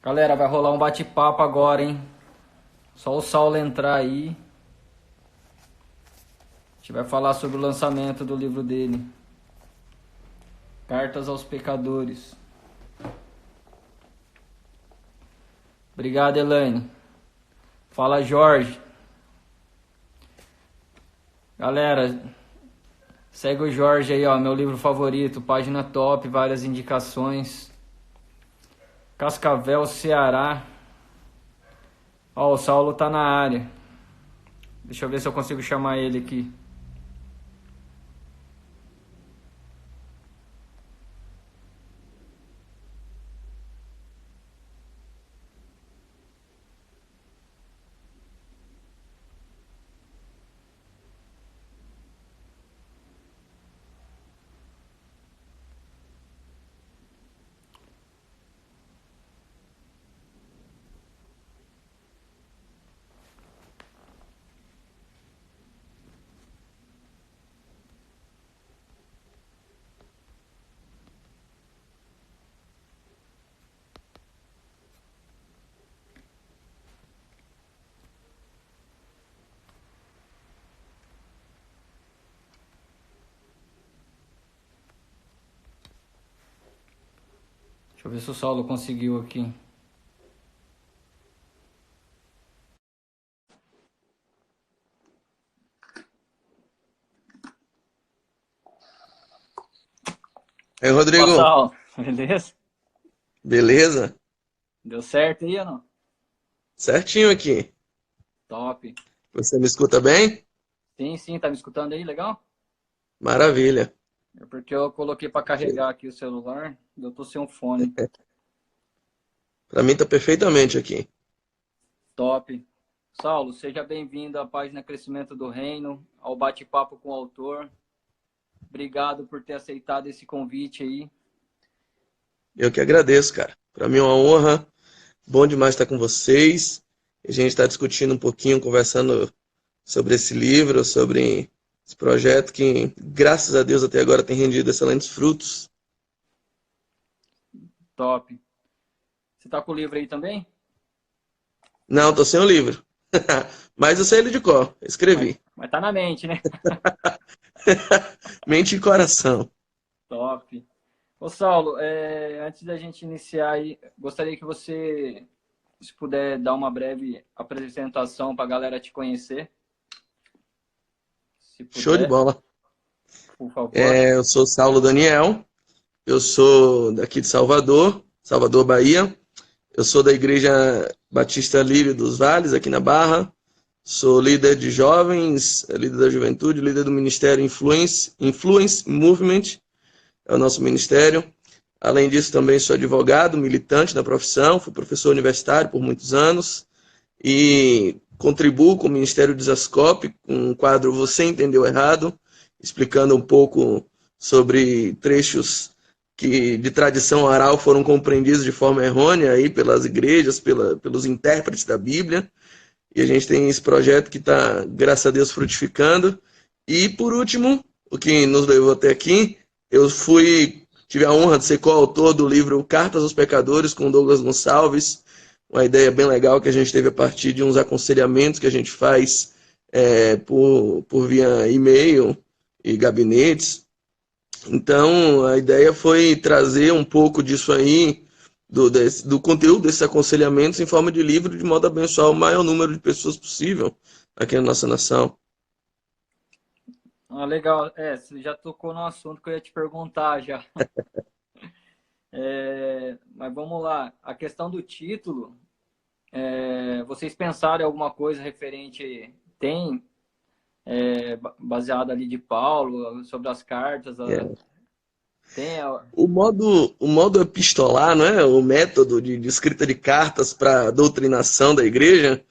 Galera, vai rolar um bate-papo agora, hein? Só o Saulo entrar aí. A gente vai falar sobre o lançamento do livro dele, Cartas aos Pecadores. Obrigado, Elaine. Fala, Jorge. Galera, segue o Jorge aí, ó, meu livro favorito, página top, várias indicações. Cascavel, Ceará. Ó, o Saulo tá na área. Deixa eu ver se eu consigo chamar ele aqui. Deixa eu ver se o Saulo conseguiu aqui. Aí, Ó, Rodrigo, Saulo, beleza? beleza? Deu certo aí ou não? Certinho aqui. Top. Você me escuta bem? Sim, sim, tá me escutando aí? Legal? Maravilha. É porque eu coloquei para carregar aqui o celular, eu tô sem um fone. Para mim tá perfeitamente aqui. Top. Saulo, seja bem-vindo à página Crescimento do Reino, ao bate-papo com o autor. Obrigado por ter aceitado esse convite aí. Eu que agradeço, cara. Para mim é uma honra. Bom demais estar com vocês. A gente está discutindo um pouquinho, conversando sobre esse livro, sobre esse projeto que, graças a Deus, até agora tem rendido excelentes frutos. Top. Você tá com o livro aí também? Não, tô sem o livro. Mas eu sei ele de cor. Mas, Escrevi. mas tá na mente, né? Mente e coração. Top. Ô, Saulo, antes da gente iniciar aí, gostaria que você, se puder, dar uma breve apresentação para a galera te conhecer, se Show de puder, bola. por favor. Eu sou Saulo Daniel. Eu sou daqui de Salvador, Salvador, Bahia. Eu sou da Igreja Batista Lírio dos Vales, aqui na Barra. Sou líder de jovens, líder da juventude, líder do Ministério Influence Movement, é o nosso ministério. Além disso, também sou advogado, militante da profissão, fui professor universitário por muitos anos e contribuo com o Ministério Desascope, com o quadro Você Entendeu Errado, explicando um pouco sobre trechos que de tradição oral foram compreendidos de forma errônea aí pelas igrejas, pelos intérpretes da Bíblia. E a gente tem esse projeto que está, graças a Deus, frutificando. E, por último, o que nos levou até aqui, tive a honra de ser coautor do livro Cartas aos Pecadores, com Douglas Gonçalves, uma ideia bem legal que a gente teve a partir de uns aconselhamentos que a gente faz por via e-mail e gabinetes. Então, a ideia foi trazer um pouco disso aí, do conteúdo desses aconselhamentos em forma de livro, de modo a abençoar o maior número de pessoas possível aqui na nossa nação. Ah, legal. Você já tocou no assunto que eu ia te perguntar já. Mas vamos lá. A questão do título, vocês pensaram em alguma coisa referente, tem, baseado ali de Paulo, sobre as cartas, É. tem, O modo epistolar, não é? O método de escrita de cartas para a doutrinação da igreja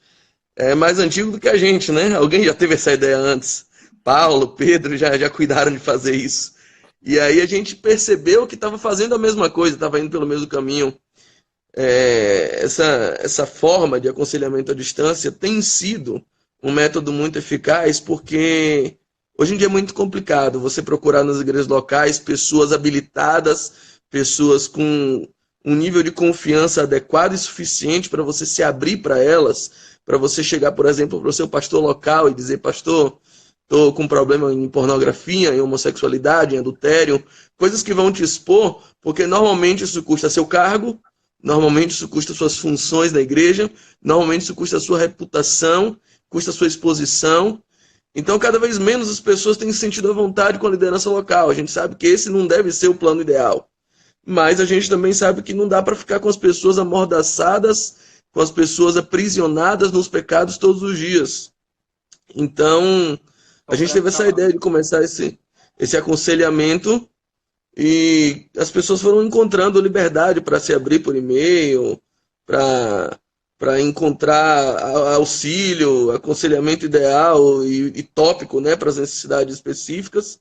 é mais antigo do que a gente, né? Alguém já teve essa ideia antes. Paulo, Pedro já cuidaram de fazer isso. E aí a gente percebeu que estava fazendo a mesma coisa, estava indo pelo mesmo caminho. Essa forma de aconselhamento à distância tem sido um método muito eficaz, porque hoje em dia é muito complicado você procurar nas igrejas locais pessoas habilitadas, pessoas com um nível de confiança adequado e suficiente para você se abrir para elas, para você chegar, por exemplo, para o seu pastor local e dizer, pastor, estou com problema em pornografia, em homossexualidade, em adultério, coisas que vão te expor, porque normalmente isso custa seu cargo, normalmente isso custa suas funções na igreja, normalmente isso custa sua reputação, custa sua exposição. Então, cada vez menos as pessoas têm se sentido à vontade com a liderança local. A gente sabe que esse não deve ser o plano ideal. Mas a gente também sabe que não dá para ficar com as pessoas amordaçadas, com as pessoas aprisionadas nos pecados todos os dias. Então, a gente teve essa ideia de começar esse aconselhamento e as pessoas foram encontrando liberdade para se abrir por e-mail, para encontrar auxílio, aconselhamento ideal e tópico, né, para as necessidades específicas.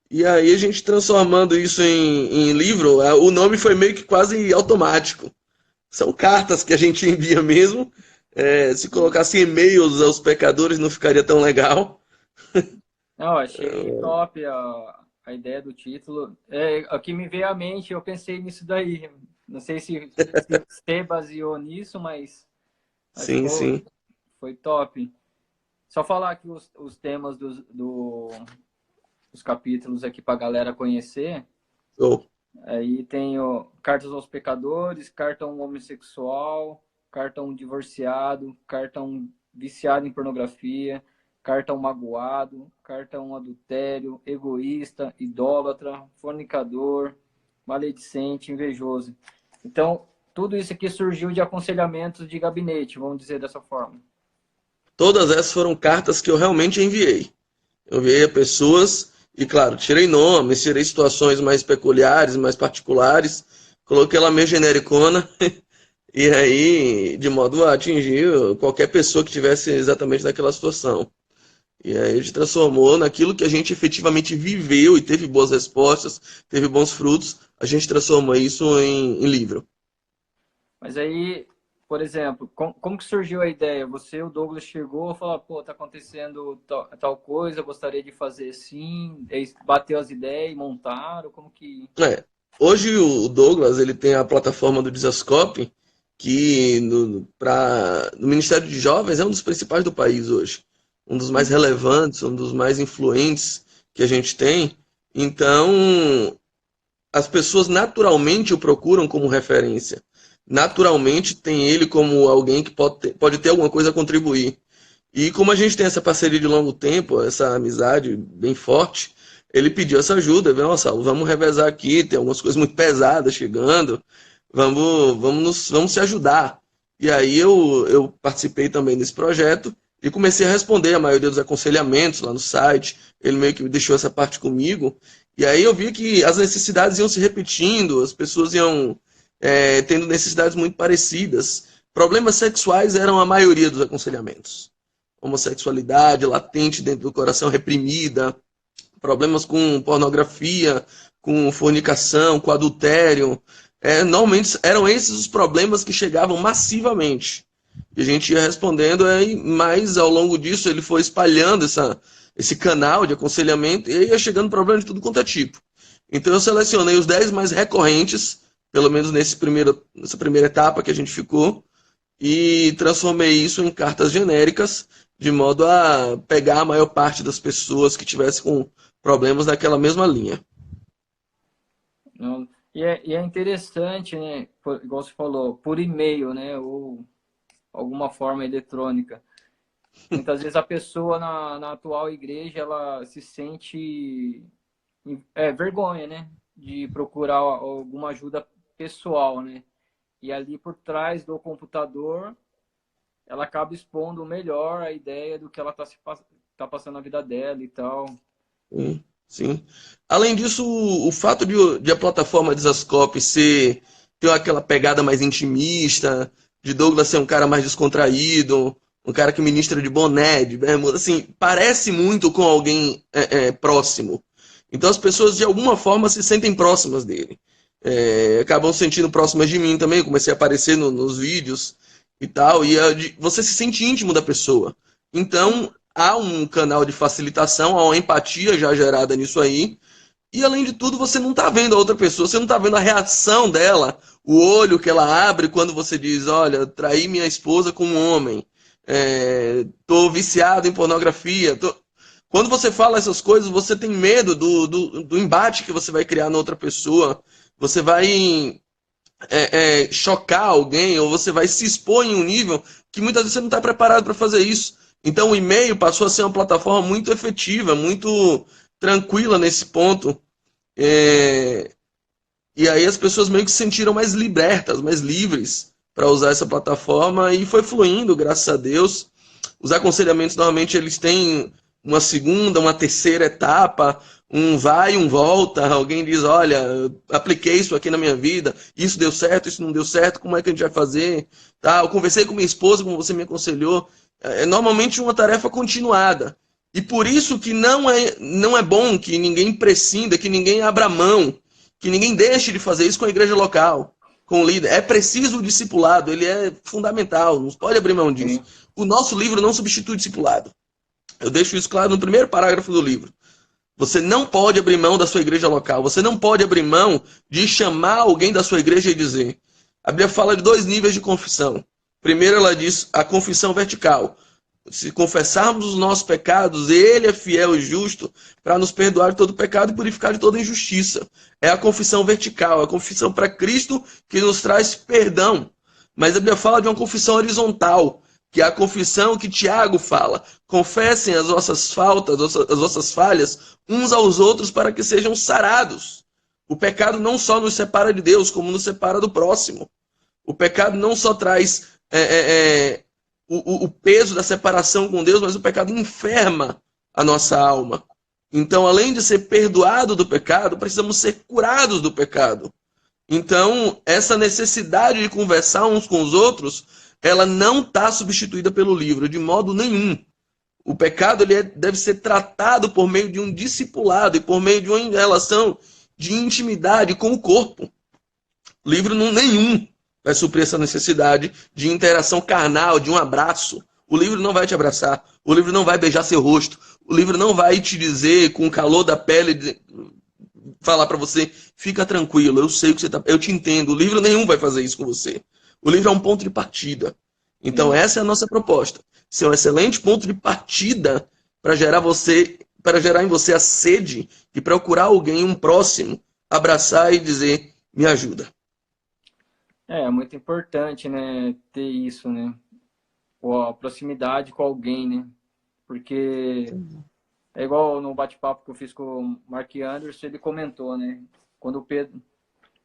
E aí a gente transformando isso em livro, o nome foi meio que quase automático. São cartas que a gente envia mesmo. Se colocasse e-mails aos pecadores não ficaria tão legal. Não, achei top a ideia do título. O que me veio à mente, eu pensei nisso daí. Não sei se você baseou nisso, mas sim, sim. Foi top. Só falar aqui os temas dos capítulos aqui para a galera conhecer. Oh. Aí tem Cartas aos Pecadores, Carta a um Homossexual, Carta a um Divorciado, Carta a um Viciado em Pornografia, Carta a um Magoado, Carta a um Adultério, Egoísta, Idólatra, Fornicador, Maledicente, Invejoso. Então, tudo isso aqui surgiu de aconselhamentos de gabinete, vamos dizer dessa forma. Todas essas foram cartas que eu realmente enviei. Eu enviei a pessoas e, claro, tirei nomes, tirei situações mais peculiares, mais particulares, coloquei ela meio genericona e aí, de modo a atingir qualquer pessoa que tivesse exatamente naquela situação. E aí a gente transformou naquilo que a gente efetivamente viveu e teve boas respostas, teve bons frutos, a gente transformou isso em livro. Mas aí, por exemplo, como que surgiu a ideia? Você, o Douglas, chegou e falou, pô, tá acontecendo tal coisa, gostaria de fazer assim, bateu as ideias e montaram, como que... Hoje o Douglas, ele tem a plataforma do Desascope, que no Ministério de Jovens é um dos principais do país hoje. Um dos mais relevantes, um dos mais influentes que a gente tem. Então, as pessoas naturalmente o procuram como referência. Naturalmente tem ele como alguém que pode ter alguma coisa a contribuir. E como a gente tem essa parceria de longo tempo, essa amizade bem forte, ele pediu essa ajuda. Nossa, Saulo, vamos revezar aqui, tem algumas coisas muito pesadas chegando, vamos se ajudar. E aí eu participei também desse projeto e comecei a responder a maioria dos aconselhamentos lá no site. Ele meio que deixou essa parte comigo. E aí eu vi que as necessidades iam se repetindo, as pessoas iam tendo necessidades muito parecidas. Problemas sexuais eram a maioria dos aconselhamentos. Homossexualidade latente dentro do coração, reprimida. Problemas com pornografia, com fornicação, com adultério. Normalmente eram esses os problemas que chegavam massivamente. E a gente ia respondendo, mas ao longo disso ele foi espalhando esse canal de aconselhamento e ia chegando problema de tudo quanto é tipo. Então eu selecionei os 10 mais recorrentes, pelo menos nessa primeira etapa que a gente ficou, e transformei isso em cartas genéricas, de modo a pegar a maior parte das pessoas que tivessem com problemas naquela mesma linha. E é interessante, né? Igual você falou, por e-mail, né? Ou alguma forma eletrônica. Muitas vezes a pessoa na atual igreja, ela se sente vergonha, né? De procurar alguma ajuda pessoal, né? E ali por trás do computador, ela acaba expondo melhor a ideia do que ela tá passando na vida dela e tal. Sim. Além disso, o fato de a plataforma Desascope ter aquela pegada mais intimista, de Douglas ser um cara mais descontraído, um cara que ministra de boné, de bermuda, assim, parece muito com alguém próximo. Então as pessoas de alguma forma se sentem próximas dele. Acabam se sentindo próximas de mim também, eu comecei a aparecer nos vídeos e tal, e você se sente íntimo da pessoa. Então há um canal de facilitação, há uma empatia já gerada nisso aí, E, além de tudo, você não está vendo a outra pessoa, você não está vendo a reação dela, o olho que ela abre quando você diz, olha, traí minha esposa com um homem, tô viciado em pornografia. Quando você fala essas coisas, você tem medo do embate que você vai criar na outra pessoa, você vai chocar alguém, ou você vai se expor em um nível que muitas vezes você não está preparado para fazer isso. Então o e-mail passou a ser uma plataforma muito efetiva, muito tranquila nesse ponto. E aí as pessoas meio que se sentiram mais libertas, mais livres para usar essa plataforma, e foi fluindo, graças a Deus. Os aconselhamentos normalmente eles têm uma segunda, uma terceira etapa, um vai, um volta. Alguém diz, olha, apliquei isso aqui na minha vida, isso deu certo, isso não deu certo, como é que a gente vai fazer? Tá, eu conversei com minha esposa, como você me aconselhou. É normalmente uma tarefa continuada. E por isso que não é bom que ninguém prescinda, que ninguém abra mão, que ninguém deixe de fazer isso com a igreja local, com o líder. É preciso o discipulado, ele é fundamental, não pode abrir mão disso. O nosso livro não substitui o discipulado. Eu deixo isso claro no primeiro parágrafo do livro. Você não pode abrir mão da sua igreja local, você não pode abrir mão de chamar alguém da sua igreja e dizer. A Bíblia fala de 2 níveis de confissão. Primeiro ela diz a confissão vertical. Se confessarmos os nossos pecados, ele é fiel e justo para nos perdoar de todo pecado e purificar de toda injustiça. É a confissão vertical, a confissão para Cristo que nos traz perdão. Mas a Bíblia fala de uma confissão horizontal, que é a confissão que Tiago fala. Confessem as vossas faltas, as vossas falhas, uns aos outros para que sejam sarados. O pecado não só nos separa de Deus, como nos separa do próximo. O pecado não só traz o peso da separação com Deus, mas o pecado enferma a nossa alma. Então, além de ser perdoado do pecado, precisamos ser curados do pecado. Então, essa necessidade de conversar uns com os outros, ela não está substituída pelo livro, de modo nenhum. O pecado deve ser tratado por meio de um discipulado e por meio de uma relação de intimidade com o corpo. Livro nenhum vai suprir essa necessidade de interação carnal, de um abraço. O livro não vai te abraçar, o livro não vai beijar seu rosto, o livro não vai te dizer com o calor da pele, falar para você, fica tranquilo, eu sei que você tá, eu te entendo. O livro nenhum vai fazer isso com você. O livro é um ponto de partida. Então essa é a nossa proposta. Ser um excelente ponto de partida para gerar em você a sede de procurar alguém, um próximo, abraçar e dizer, me ajuda. É muito importante, né, ter isso, né? A proximidade com alguém, né? Porque é igual no bate-papo que eu fiz com o Mark Anderson, ele comentou, né? Quando o Pedro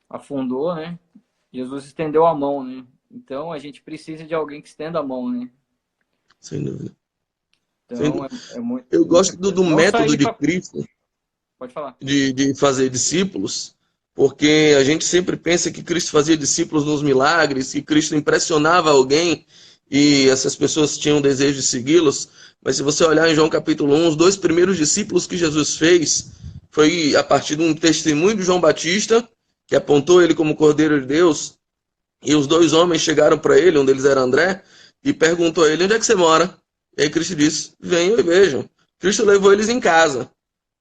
afundou, né? Jesus estendeu a mão, né? Então a gente precisa de alguém que estenda a mão, né? Sem dúvida. Então Sem dúvida. muito. Eu gosto do método de Cristo. Pode falar. De fazer discípulos, porque a gente sempre pensa que Cristo fazia discípulos nos milagres, que Cristo impressionava alguém e essas pessoas tinham desejo de segui-los. Mas se você olhar em João capítulo 1, os 2 primeiros discípulos que Jesus fez foi a partir de um testemunho de João Batista, que apontou ele como Cordeiro de Deus, e os 2 homens chegaram para ele, um deles era André, e perguntou a ele, onde é que você mora? E aí Cristo disse, venham e vejam. Cristo levou eles em casa.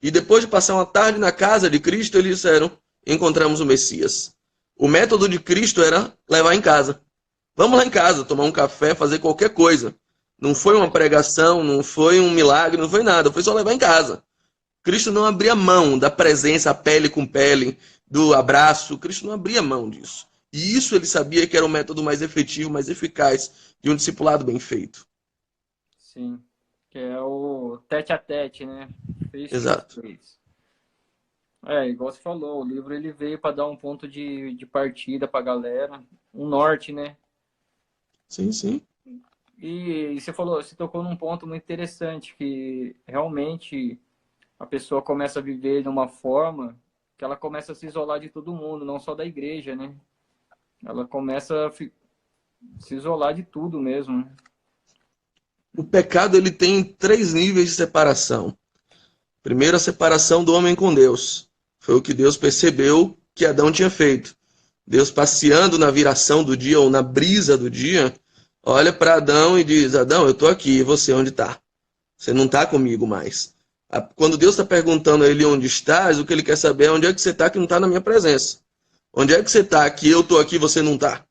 E depois de passar uma tarde na casa de Cristo, eles disseram, encontramos o Messias. O método de Cristo era levar em casa. Vamos lá em casa, tomar um café, fazer qualquer coisa. Não foi uma pregação, não foi um milagre, não foi nada, foi só levar em casa. Cristo não abria mão da presença, pele com pele, do abraço. Cristo não abria mão disso. E isso ele sabia que era o método mais efetivo, mais eficaz de um discipulado bem feito. Sim, que é o tete a tete, né? Exato. Igual você falou, o livro ele veio para dar um ponto de partida para a galera, um norte, né? Sim, sim. E você tocou num ponto muito interessante, que realmente a pessoa começa a viver de uma forma que ela começa a se isolar de todo mundo, não só da igreja, né? Ela começa a se isolar de tudo mesmo, né? O pecado ele tem 3 níveis de separação. Primeiro, a separação do homem com Deus. Foi o que Deus percebeu que Adão tinha feito. Deus, passeando na viração do dia ou na brisa do dia, olha para Adão e diz, Adão, eu estou aqui, e você onde está? Você não está comigo mais. Quando Deus está perguntando a ele onde estás, o que ele quer saber é onde é que você está que não está na minha presença. Onde é que você está que eu estou aqui e você não está?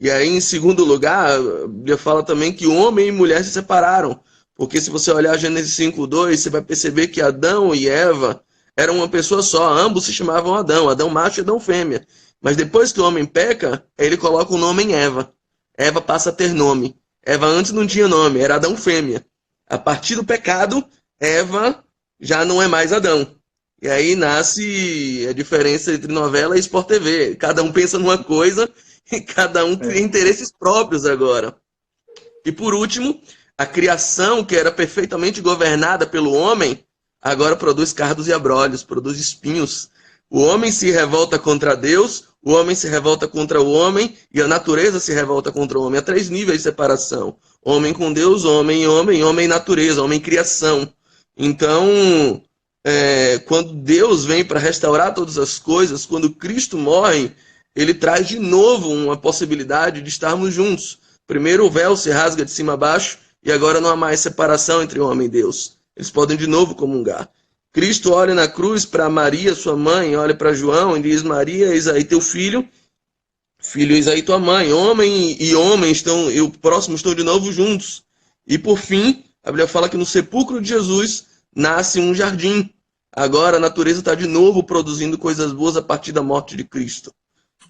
E aí, em segundo lugar, a Bíblia fala também que homem e mulher se separaram. Porque se você olhar Gênesis 5:2, você vai perceber que Adão e Eva eram uma pessoa só. Ambos se chamavam Adão, Adão macho e Adão fêmea. Mas depois que o homem peca, ele coloca o nome em Eva. Eva passa a ter nome. Eva antes não tinha nome, era Adão fêmea. A partir do pecado, Eva já não é mais Adão. E aí nasce a diferença entre novela e Sport TV. Cada um pensa numa coisa e cada um tem interesses próprios agora. E por último, a criação, que era perfeitamente governada pelo homem, agora produz cardos e abrolhos, produz espinhos. O homem se revolta contra Deus, o homem se revolta contra o homem e a natureza se revolta contra o homem. Há 3 níveis de separação. Homem com Deus, homem, homem natureza, homem criação. Então, quando Deus vem para restaurar todas as coisas, quando Cristo morre, ele traz de novo uma possibilidade de estarmos juntos. Primeiro o véu se rasga de cima a baixo e agora não há mais separação entre homem e Deus. Eles podem de novo comungar. Cristo olha na cruz para Maria, sua mãe, olha para João e diz: Maria, eis aí teu filho, filho, eis aí tua mãe. Homem e homem e o próximo estão de novo juntos. E por fim, a Bíblia fala que no sepulcro de Jesus nasce um jardim. Agora a natureza está de novo produzindo coisas boas a partir da morte de Cristo.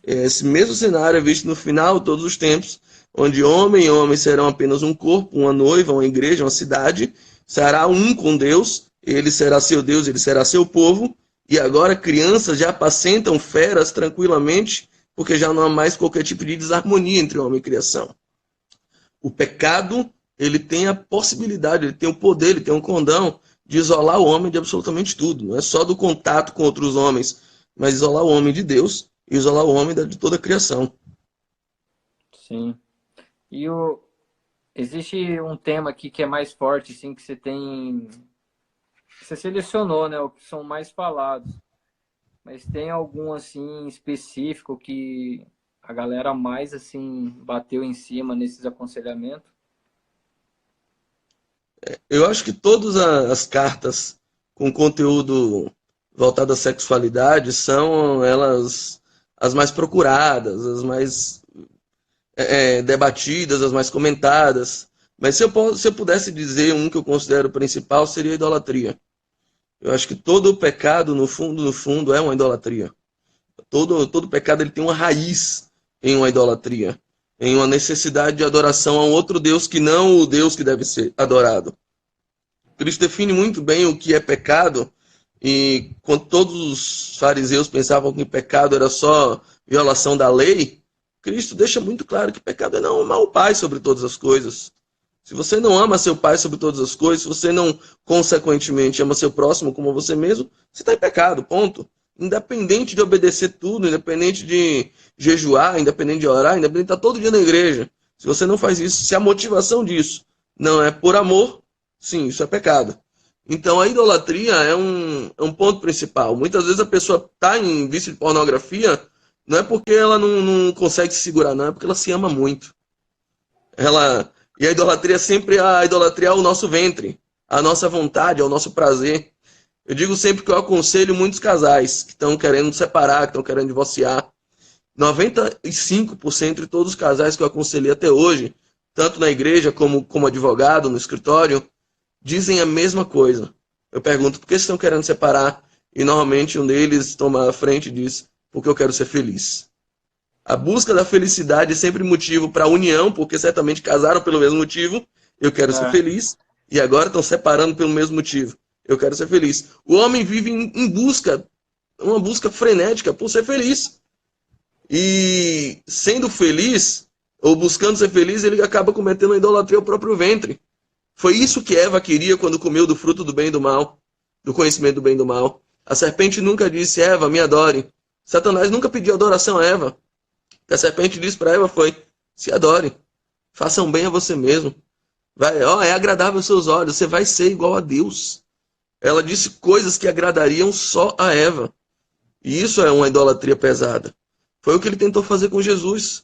Esse mesmo cenário é visto no final de todos os tempos, onde homem e homem serão apenas um corpo, uma noiva, uma igreja, uma cidade, será um com Deus, ele será seu Deus, ele será seu povo, e agora crianças já apacentam feras tranquilamente, porque já não há mais qualquer tipo de desarmonia entre homem e criação. O pecado, ele tem a possibilidade, ele tem o poder, ele tem um condão de isolar o homem de absolutamente tudo. Não é só do contato com outros homens, mas isolar o homem de Deus e isolar o homem de toda a criação. Sim. E existe um tema aqui que é mais forte, assim, que você selecionou, né, o que são mais falados. Mas tem algum, assim, específico que a galera mais, assim, bateu em cima nesses aconselhamentos? Eu acho que todas as cartas com conteúdo voltado à sexualidade são elas as mais procuradas, as mais debatidas, as mais comentadas. Mas se eu pudesse dizer um que eu considero principal, seria a idolatria. Eu acho que todo pecado, no fundo, é uma idolatria. Todo pecado ele tem uma raiz em uma idolatria, em uma necessidade de adoração a um outro Deus que não o Deus que deve ser adorado. Cristo define muito bem o que é pecado, e quando todos os fariseus pensavam que pecado era só violação da lei, Cristo deixa muito claro que pecado é não amar o Pai sobre todas as coisas. Se você não ama seu Pai sobre todas as coisas, se você não, consequentemente, ama seu próximo como você mesmo, você está em pecado, ponto. Independente de obedecer tudo, independente de jejuar, independente de orar, independente de estar todo dia na igreja. Se você não faz isso, se a motivação disso não é por amor, sim, isso é pecado. Então a idolatria é um ponto principal. Muitas vezes a pessoa está em vício de pornografia, não é porque ela não consegue se segurar, não, é porque ela se ama muito. E a idolatria sempre é a idolatria ao nosso ventre, à nossa vontade, ao nosso prazer. Eu digo sempre que eu aconselho muitos casais que estão querendo separar, que estão querendo divorciar. 95% de todos os casais que eu aconselhei até hoje, tanto na igreja como advogado, no escritório, dizem a mesma coisa. Eu pergunto, por que vocês estão querendo separar? E normalmente um deles toma a frente e diz, porque eu quero ser feliz. A busca da felicidade é sempre motivo para a união, porque certamente casaram pelo mesmo motivo, eu quero ser feliz, e agora estão separando pelo mesmo motivo, eu quero ser feliz. O homem vive em busca, uma busca frenética por ser feliz. E sendo feliz, ou buscando ser feliz, ele acaba cometendo a idolatria ao próprio ventre. Foi isso que Eva queria quando comeu do fruto do bem e do mal, do conhecimento do bem e do mal. A serpente nunca disse, Eva, me adore. Satanás nunca pediu adoração a Eva. O que a serpente disse para Eva foi, se adore, faça um bem a você mesmo. É agradável aos seus olhos, você vai ser igual a Deus. Ela disse coisas que agradariam só a Eva. E isso é uma idolatria pesada. Foi o que ele tentou fazer com Jesus.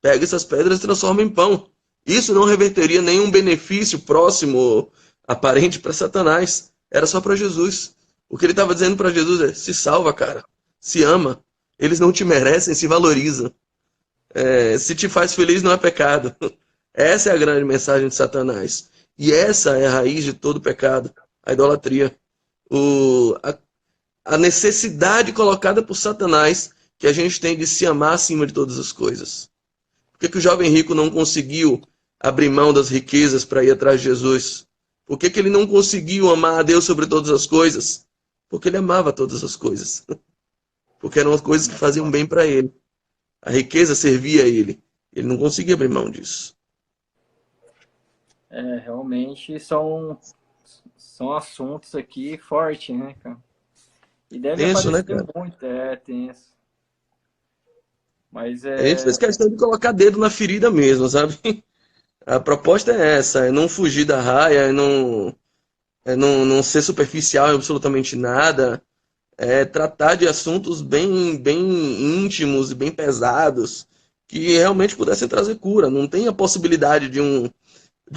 Pega essas pedras e transforma em pão. Isso não reverteria nenhum benefício próximo, aparente para Satanás. era só para Jesus. O que ele estava dizendo para Jesus é: se salva, cara, se ama, eles não te merecem, se valoriza. Se te faz feliz não é pecado. Essa é a grande mensagem de Satanás. E essa é a raiz de todo pecado, a idolatria. A necessidade colocada por Satanás que a gente tem de se amar acima de todas as coisas. Por que o jovem rico não conseguiu abrir mão das riquezas para ir atrás de Jesus? Por que ele não conseguiu amar a Deus sobre todas as coisas? Porque ele amava todas as coisas. Porque eram as coisas que faziam bem para ele. A riqueza servia a ele. Ele não conseguia abrir mão disso. Realmente são assuntos aqui fortes, né, cara? E deve Tenso, né, aparecer cara? muito, tenso. Mas A gente fez questão de colocar dedo na ferida mesmo, sabe? A proposta é essa, é não fugir da raia, não ser superficial em absolutamente nada, é tratar de assuntos bem, bem íntimos e bem pesados, que realmente pudessem trazer cura. Não tem a possibilidade de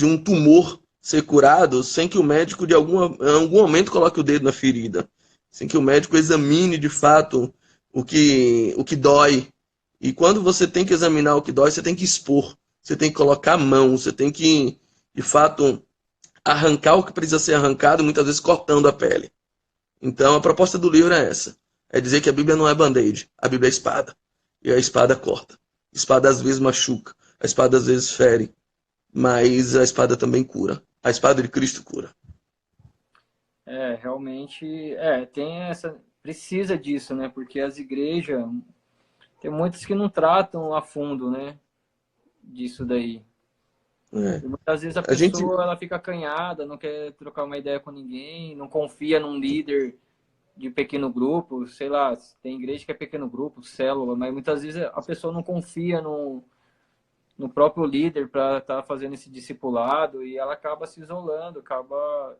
um tumor ser curado sem que o médico em algum momento coloque o dedo na ferida, sem que o médico examine de fato o que dói. E quando você tem que examinar o que dói, você tem que expor, você tem que colocar a mão, você tem que, de fato, arrancar o que precisa ser arrancado, muitas vezes cortando a pele. Então, a proposta do livro é essa. É dizer que a Bíblia não é band-aid, a Bíblia é espada. E a espada corta. A espada às vezes machuca, a espada às vezes fere, mas a espada também cura. A espada de Cristo cura. Realmente, tem precisa disso, né? Porque as igrejas, tem muitas que não tratam a fundo, né? Disso daí. E muitas vezes a pessoa ela fica acanhada, não quer trocar uma ideia com ninguém, não confia num líder de pequeno grupo, sei lá, tem igreja que é pequeno grupo, célula, mas muitas vezes a pessoa não confia no próprio líder para estar fazendo esse discipulado e ela acaba se isolando, acaba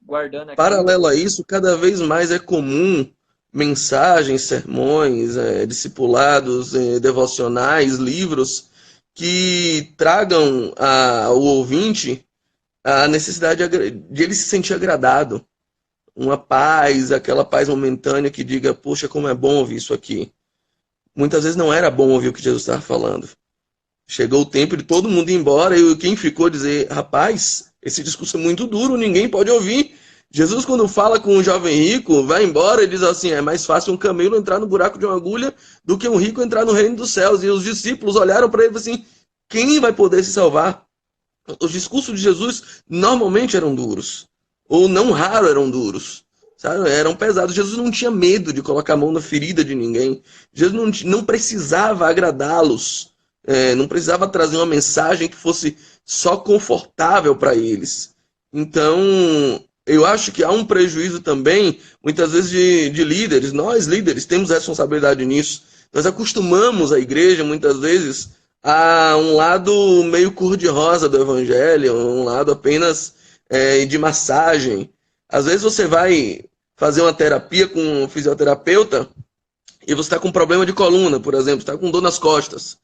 guardando aquilo. Paralelo a isso, cada vez mais é comum mensagens, sermões, discipulados, devocionais, livros que tragam ao ouvinte a necessidade de ele se sentir agradado. Uma paz, aquela paz momentânea que diga, poxa, como é bom ouvir isso aqui. Muitas vezes não era bom ouvir o que Jesus estava falando. Chegou o tempo de todo mundo ir embora e quem ficou dizer, rapaz, esse discurso é muito duro, ninguém pode ouvir. Jesus, quando fala com um jovem rico, vai embora e diz assim, é mais fácil um camelo entrar no buraco de uma agulha do que um rico entrar no reino dos céus. E os discípulos olharam para ele e assim, quem vai poder se salvar? Os discursos de Jesus normalmente eram duros, ou não raro eram duros, sabe? Eram pesados. Jesus não tinha medo de colocar a mão na ferida de ninguém. Jesus não precisava agradá-los, não precisava trazer uma mensagem que fosse só confortável para eles. Então, eu acho que há um prejuízo também, muitas vezes, de líderes. Nós, líderes, temos responsabilidade nisso. Nós acostumamos a igreja, muitas vezes, a um lado meio cor-de-rosa do evangelho, um lado apenas de massagem. Às vezes você vai fazer uma terapia com um fisioterapeuta e você está com um problema de coluna, por exemplo, está com dor nas costas.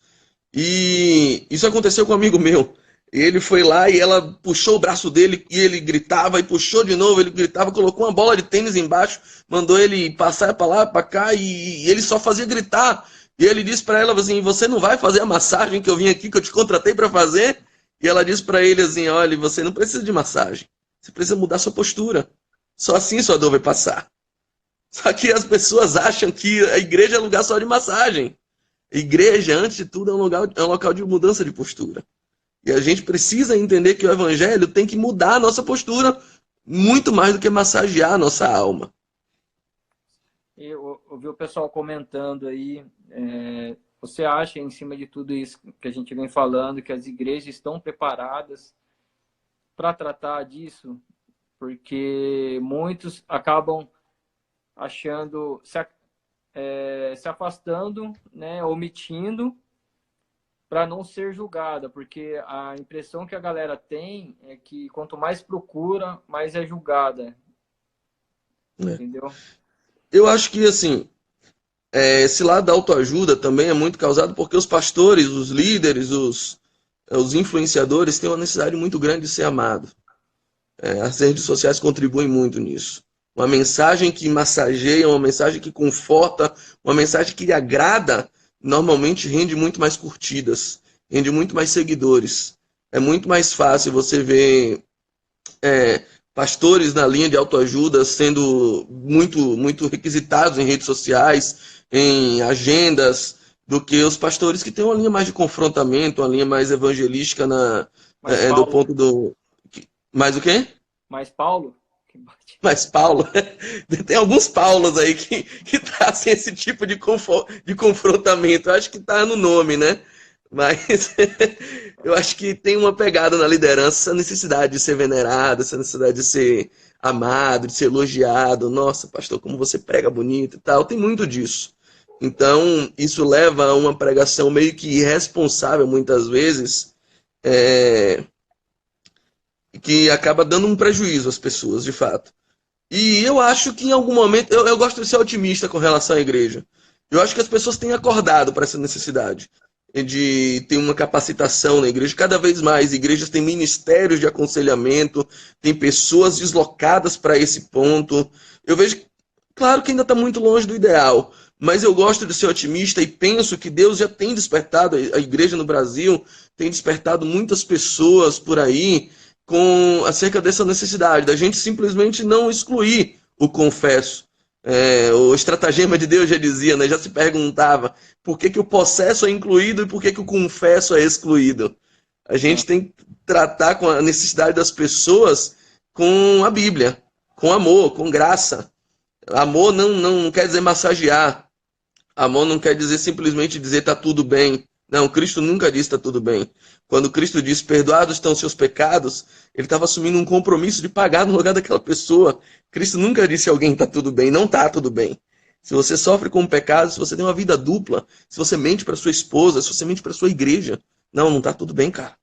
E isso aconteceu com um amigo meu. Ele foi lá e ela puxou o braço dele e ele gritava e puxou de novo, ele gritava, colocou uma bola de tênis embaixo, mandou ele passar para lá, para cá e ele só fazia gritar. E ele disse para ela assim, você não vai fazer a massagem que eu vim aqui, que eu te contratei para fazer? E ela disse para ele assim, olha, você não precisa de massagem, você precisa mudar sua postura. Só assim sua dor vai passar. Só que as pessoas acham que a igreja é lugar só de massagem. A igreja, antes de tudo, é um local de mudança de postura. E a gente precisa entender que o evangelho tem que mudar a nossa postura muito mais do que massagear a nossa alma. Eu ouvi o pessoal comentando aí, você acha, em cima de tudo isso que a gente vem falando, que as igrejas estão preparadas para tratar disso? Porque muitos acabam achando, se afastando, né, omitindo, para não ser julgada, porque a impressão que a galera tem é que quanto mais procura, mais é julgada. Entendeu? Eu acho que, assim, esse lado da autoajuda também é muito causado porque os pastores, os líderes, os influenciadores têm uma necessidade muito grande de ser amado. As redes sociais contribuem muito nisso. Uma mensagem que massageia, uma mensagem que conforta, uma mensagem que agrada, normalmente rende muito mais curtidas, rende muito mais seguidores. É muito mais fácil você ver pastores na linha de autoajuda sendo muito requisitados em redes sociais, em agendas, do que os pastores que têm uma linha mais de confrontamento, uma linha mais evangelística Mas do Paulo, ponto do... Mais o quê? mas Paulo, que bate. Mas Paulo, tem alguns Paulos aí que trazem esse tipo de confrontamento. Eu acho que está no nome, né? Mas eu acho que tem uma pegada na liderança, essa necessidade de ser venerado, essa necessidade de ser amado, de ser elogiado. Nossa, pastor, como você prega bonito e tal. Tem muito disso. Então, isso leva a uma pregação meio que irresponsável, muitas vezes, que acaba dando um prejuízo às pessoas, de fato. E eu acho que em algum momento, eu gosto de ser otimista com relação à igreja. Eu acho que as pessoas têm acordado para essa necessidade de ter uma capacitação na igreja. Cada vez mais igrejas têm ministérios de aconselhamento, tem pessoas deslocadas para esse ponto. Eu vejo, claro que ainda está muito longe do ideal, mas eu gosto de ser otimista e penso que Deus já tem despertado, a igreja no Brasil tem despertado muitas pessoas por aí acerca dessa necessidade, da gente simplesmente não excluir o confesso. O estratagema de Deus já dizia, né? Já se perguntava por que o possesso é incluído e por que o confesso é excluído. A gente tem que tratar com a necessidade das pessoas com a Bíblia, com amor, com graça. Amor não quer dizer massagear. Amor não quer dizer simplesmente dizer tá tudo bem. Não, Cristo nunca disse tá tudo bem. Quando Cristo disse perdoados estão seus pecados, ele estava assumindo um compromisso de pagar no lugar daquela pessoa. Cristo nunca disse a alguém tá tudo bem. Não tá tudo bem. Se você sofre com pecado, se você tem uma vida dupla, se você mente para sua esposa, se você mente para sua igreja, não tá tudo bem, cara.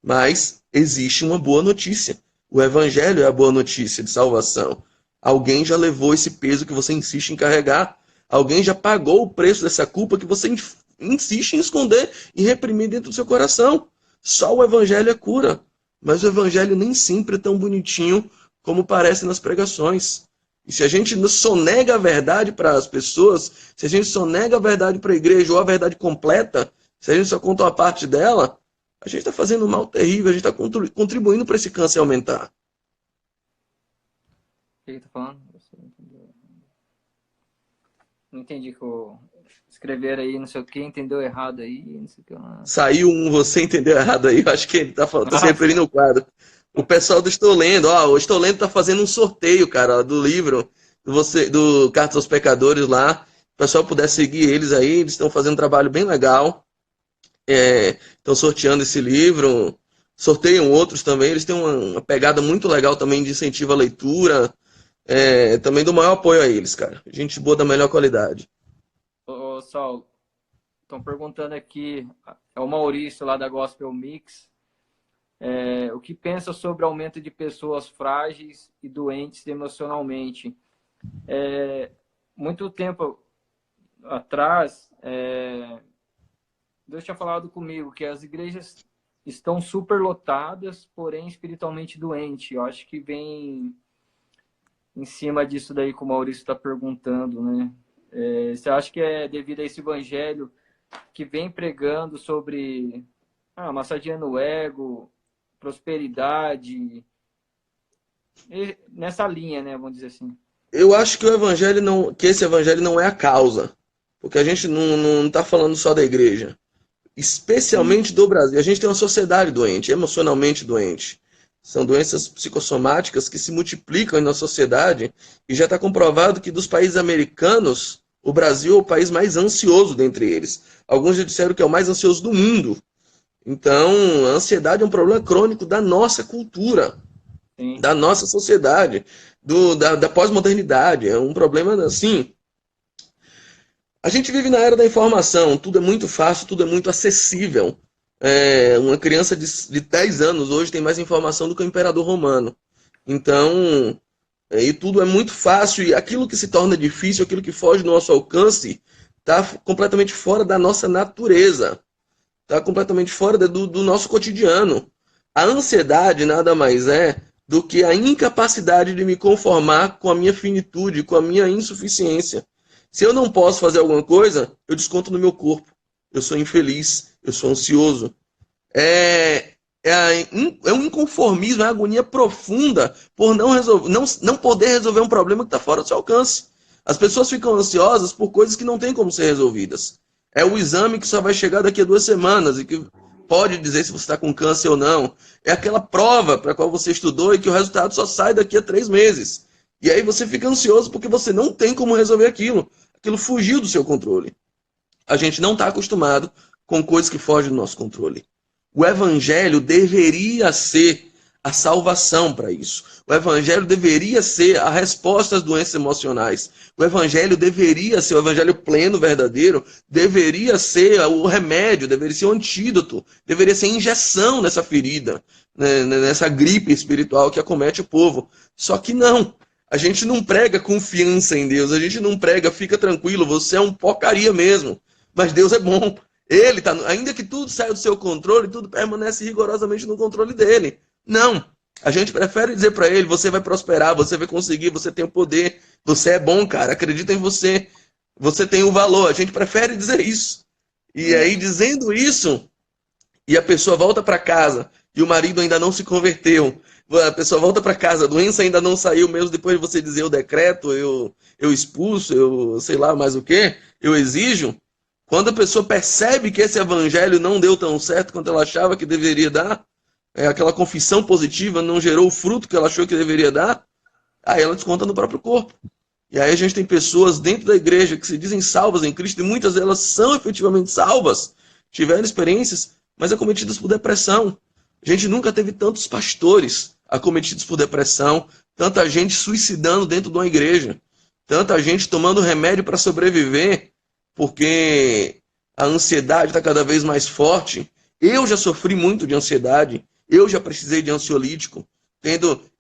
Mas existe uma boa notícia. O evangelho é a boa notícia de salvação. Alguém já levou esse peso que você insiste em carregar. Alguém já pagou o preço dessa culpa que você insiste em esconder e reprimir dentro do seu coração. Só o evangelho é cura. Mas o evangelho nem sempre é tão bonitinho como parece nas pregações. E se a gente só nega a verdade para as pessoas, se a gente só nega a verdade para a igreja ou a verdade completa, se a gente só conta uma parte dela, a gente está fazendo um mal terrível, a gente está contribuindo para esse câncer aumentar. O que ele tá falando? Não entendi que eu escrever aí, não sei o que, entendeu errado aí, não sei o que. Saiu você entendeu errado aí, eu acho que ele tá se referindo ao quadro. O pessoal do Estou Lendo, o Estou Lendo tá fazendo um sorteio, cara, do livro do Cartas aos Pecadores lá. Se o pessoal puder seguir eles aí, eles estão fazendo um trabalho bem legal. Estão sorteando esse livro, sorteiam outros também, eles têm uma pegada muito legal também de incentivo à leitura. Também dou maior apoio a eles, cara. Gente boa da melhor qualidade. Ô, Saulo, estão perguntando aqui, é o Maurício lá da Gospel Mix, o que pensa sobre o aumento de pessoas frágeis e doentes emocionalmente? Muito tempo atrás, Deus tinha falado comigo que as igrejas estão superlotadas, porém espiritualmente doentes. Eu acho que vem em cima disso daí que o Maurício está perguntando, né? Você acha que é devido a esse evangelho que vem pregando sobre massageando o ego, prosperidade, nessa linha, né? Vamos dizer assim. Eu acho que esse evangelho não é a causa, porque a gente não está falando só da igreja, especialmente do Brasil. A gente tem uma sociedade doente, emocionalmente doente. São doenças psicossomáticas que se multiplicam na sociedade e já está comprovado que dos países americanos, o Brasil é o país mais ansioso dentre eles. Alguns já disseram que é o mais ansioso do mundo. Então, a ansiedade é um problema crônico da nossa cultura, Sim. da nossa sociedade, da pós-modernidade. É um problema assim. A gente vive na era da informação, tudo é muito fácil, tudo é muito acessível. Uma criança de 10 anos hoje tem mais informação do que o imperador romano. Então, e tudo é muito fácil, e aquilo que se torna difícil, aquilo que foge do nosso alcance, está completamente fora da nossa natureza. Está completamente fora do nosso cotidiano. A ansiedade nada mais é do que a incapacidade de me conformar com a minha finitude, com a minha insuficiência. Se eu não posso fazer alguma coisa, eu desconto no meu corpo. Eu sou infeliz, eu sou ansioso. É, é um inconformismo, é uma agonia profunda por não poder resolver um problema que está fora do seu alcance. As pessoas ficam ansiosas por coisas que não têm como ser resolvidas. É o exame que só vai chegar daqui a 2 semanas e que pode dizer se você está com câncer ou não. É aquela prova para a qual você estudou e que o resultado só sai daqui a 3 meses. E aí você fica ansioso porque você não tem como resolver aquilo. Aquilo fugiu do seu controle. A gente não está acostumado com coisas que fogem do nosso controle. O evangelho deveria ser a salvação para isso. O evangelho deveria ser a resposta às doenças emocionais. O evangelho deveria ser, o evangelho pleno, verdadeiro, deveria ser o remédio, deveria ser o antídoto, deveria ser injeção nessa ferida, né, nessa gripe espiritual que acomete o povo. Só que não. A gente não prega confiança em Deus, a gente não prega, fica tranquilo, você é um porcaria mesmo. Mas Deus é bom. Ele tá, ainda que tudo saia do seu controle, tudo permanece rigorosamente no controle dele. Não. A gente prefere dizer para ele, você vai prosperar, você vai conseguir, você tem o poder, você é bom, cara, acredita em você, você tem o valor. A gente prefere dizer isso. E aí, dizendo isso, e a pessoa volta para casa, e o marido ainda não se converteu, a pessoa volta para casa, a doença ainda não saiu, mesmo depois de você dizer eu decreto, eu expulso, eu sei lá mais o que, eu exijo. Quando a pessoa percebe que esse evangelho não deu tão certo quanto ela achava que deveria dar, aquela confissão positiva não gerou o fruto que ela achou que deveria dar, aí ela desconta no próprio corpo. E aí a gente tem pessoas dentro da igreja que se dizem salvas em Cristo, e muitas delas são efetivamente salvas, tiveram experiências, mas acometidas por depressão. A gente nunca teve tantos pastores acometidos por depressão, tanta gente suicidando dentro de uma igreja, tanta gente tomando remédio para sobreviver, porque a ansiedade está cada vez mais forte. Eu já sofri muito de ansiedade, eu já precisei de ansiolítico.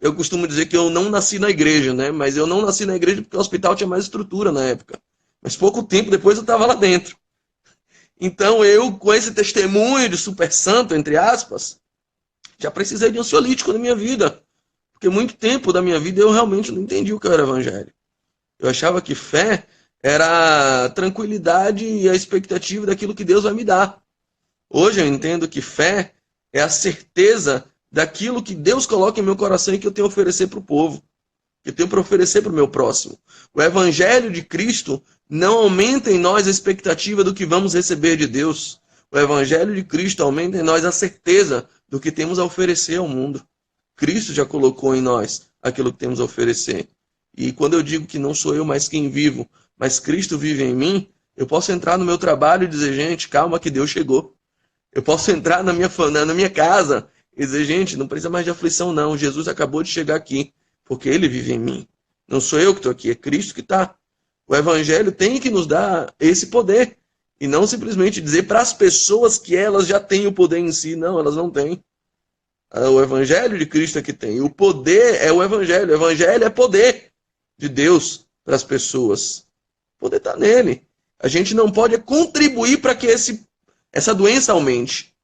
Eu costumo dizer que eu não nasci na igreja, né? Mas eu não nasci na igreja porque o hospital tinha mais estrutura na época. Mas pouco tempo depois eu estava lá dentro. Então eu, com esse testemunho de super santo, entre aspas, já precisei de ansiolítico na minha vida. Porque muito tempo da minha vida eu realmente não entendi o que era evangelho. Eu achava que fé era a tranquilidade e a expectativa daquilo que Deus vai me dar. Hoje eu entendo que fé é a certeza daquilo que Deus coloca em meu coração e que eu tenho a oferecer para o povo, que eu tenho para oferecer para o meu próximo. O evangelho de Cristo não aumenta em nós a expectativa do que vamos receber de Deus. O evangelho de Cristo aumenta em nós a certeza do que temos a oferecer ao mundo. Cristo já colocou em nós aquilo que temos a oferecer. E quando eu digo que não sou eu mais quem vivo, mas Cristo vive em mim, eu posso entrar no meu trabalho e dizer, gente, calma que Deus chegou. Eu posso entrar na minha casa e dizer, gente, não precisa mais de aflição não, Jesus acabou de chegar aqui, porque Ele vive em mim. Não sou eu que estou aqui, é Cristo que está. O Evangelho tem que nos dar esse poder, e não simplesmente dizer para as pessoas que elas já têm o poder em si. Não, elas não têm. O Evangelho de Cristo é que tem. O poder é o Evangelho é poder de Deus para as pessoas. O poder está nele. A gente não pode contribuir para que essa doença aumente.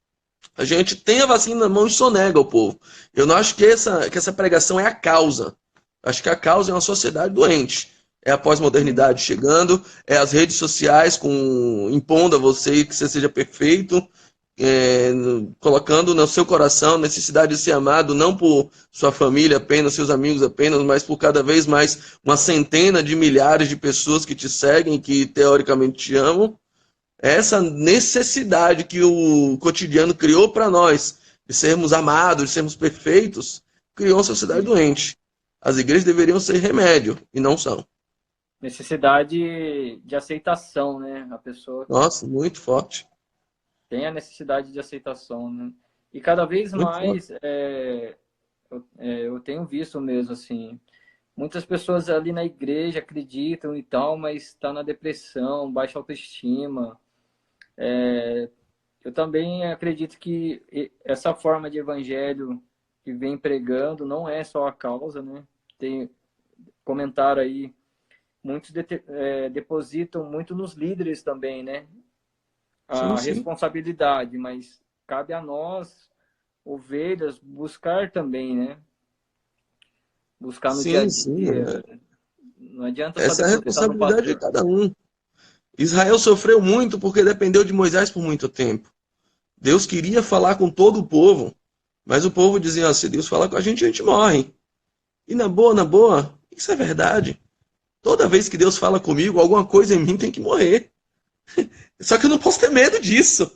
A gente tem a vacina na mão e sonega o povo. Eu não acho que essa pregação é a causa. Acho que a causa é uma sociedade doente. É a pós-modernidade chegando, é as redes sociais impondo a você que você seja perfeito, colocando no seu coração a necessidade de ser amado, não por sua família apenas, seus amigos apenas, mas por cada vez mais uma centena de milhares de pessoas que te seguem, que teoricamente te amam. Essa necessidade que o cotidiano criou para nós, de sermos amados, de sermos perfeitos, criou uma sociedade doente. As igrejas deveriam ser remédio, e não são. Necessidade de aceitação, né? A pessoa Nossa, muito forte. tem a necessidade de aceitação, né? E cada vez Muito forte. mais eu tenho visto mesmo, assim, muitas pessoas ali na igreja acreditam e tal, mas está na depressão, baixa autoestima. Eu também acredito que essa forma de evangelho que vem pregando não é só a causa, né? Tem comentário aí, muitos depositam muito nos líderes também, né? Sim, A sim. responsabilidade, mas cabe a nós, ovelhas, buscar também, né? buscar no dia a Sim, sim. dia. Não adianta só Essa é a depositar no responsabilidade de pastor. cada um. Israel sofreu muito porque dependeu de Moisés por muito tempo. Deus queria falar com todo o povo, mas o povo dizia: se Deus falar com a gente morre. E na boa, isso é verdade. Toda vez que Deus fala comigo, alguma coisa em mim tem que morrer. Só que eu não posso ter medo disso.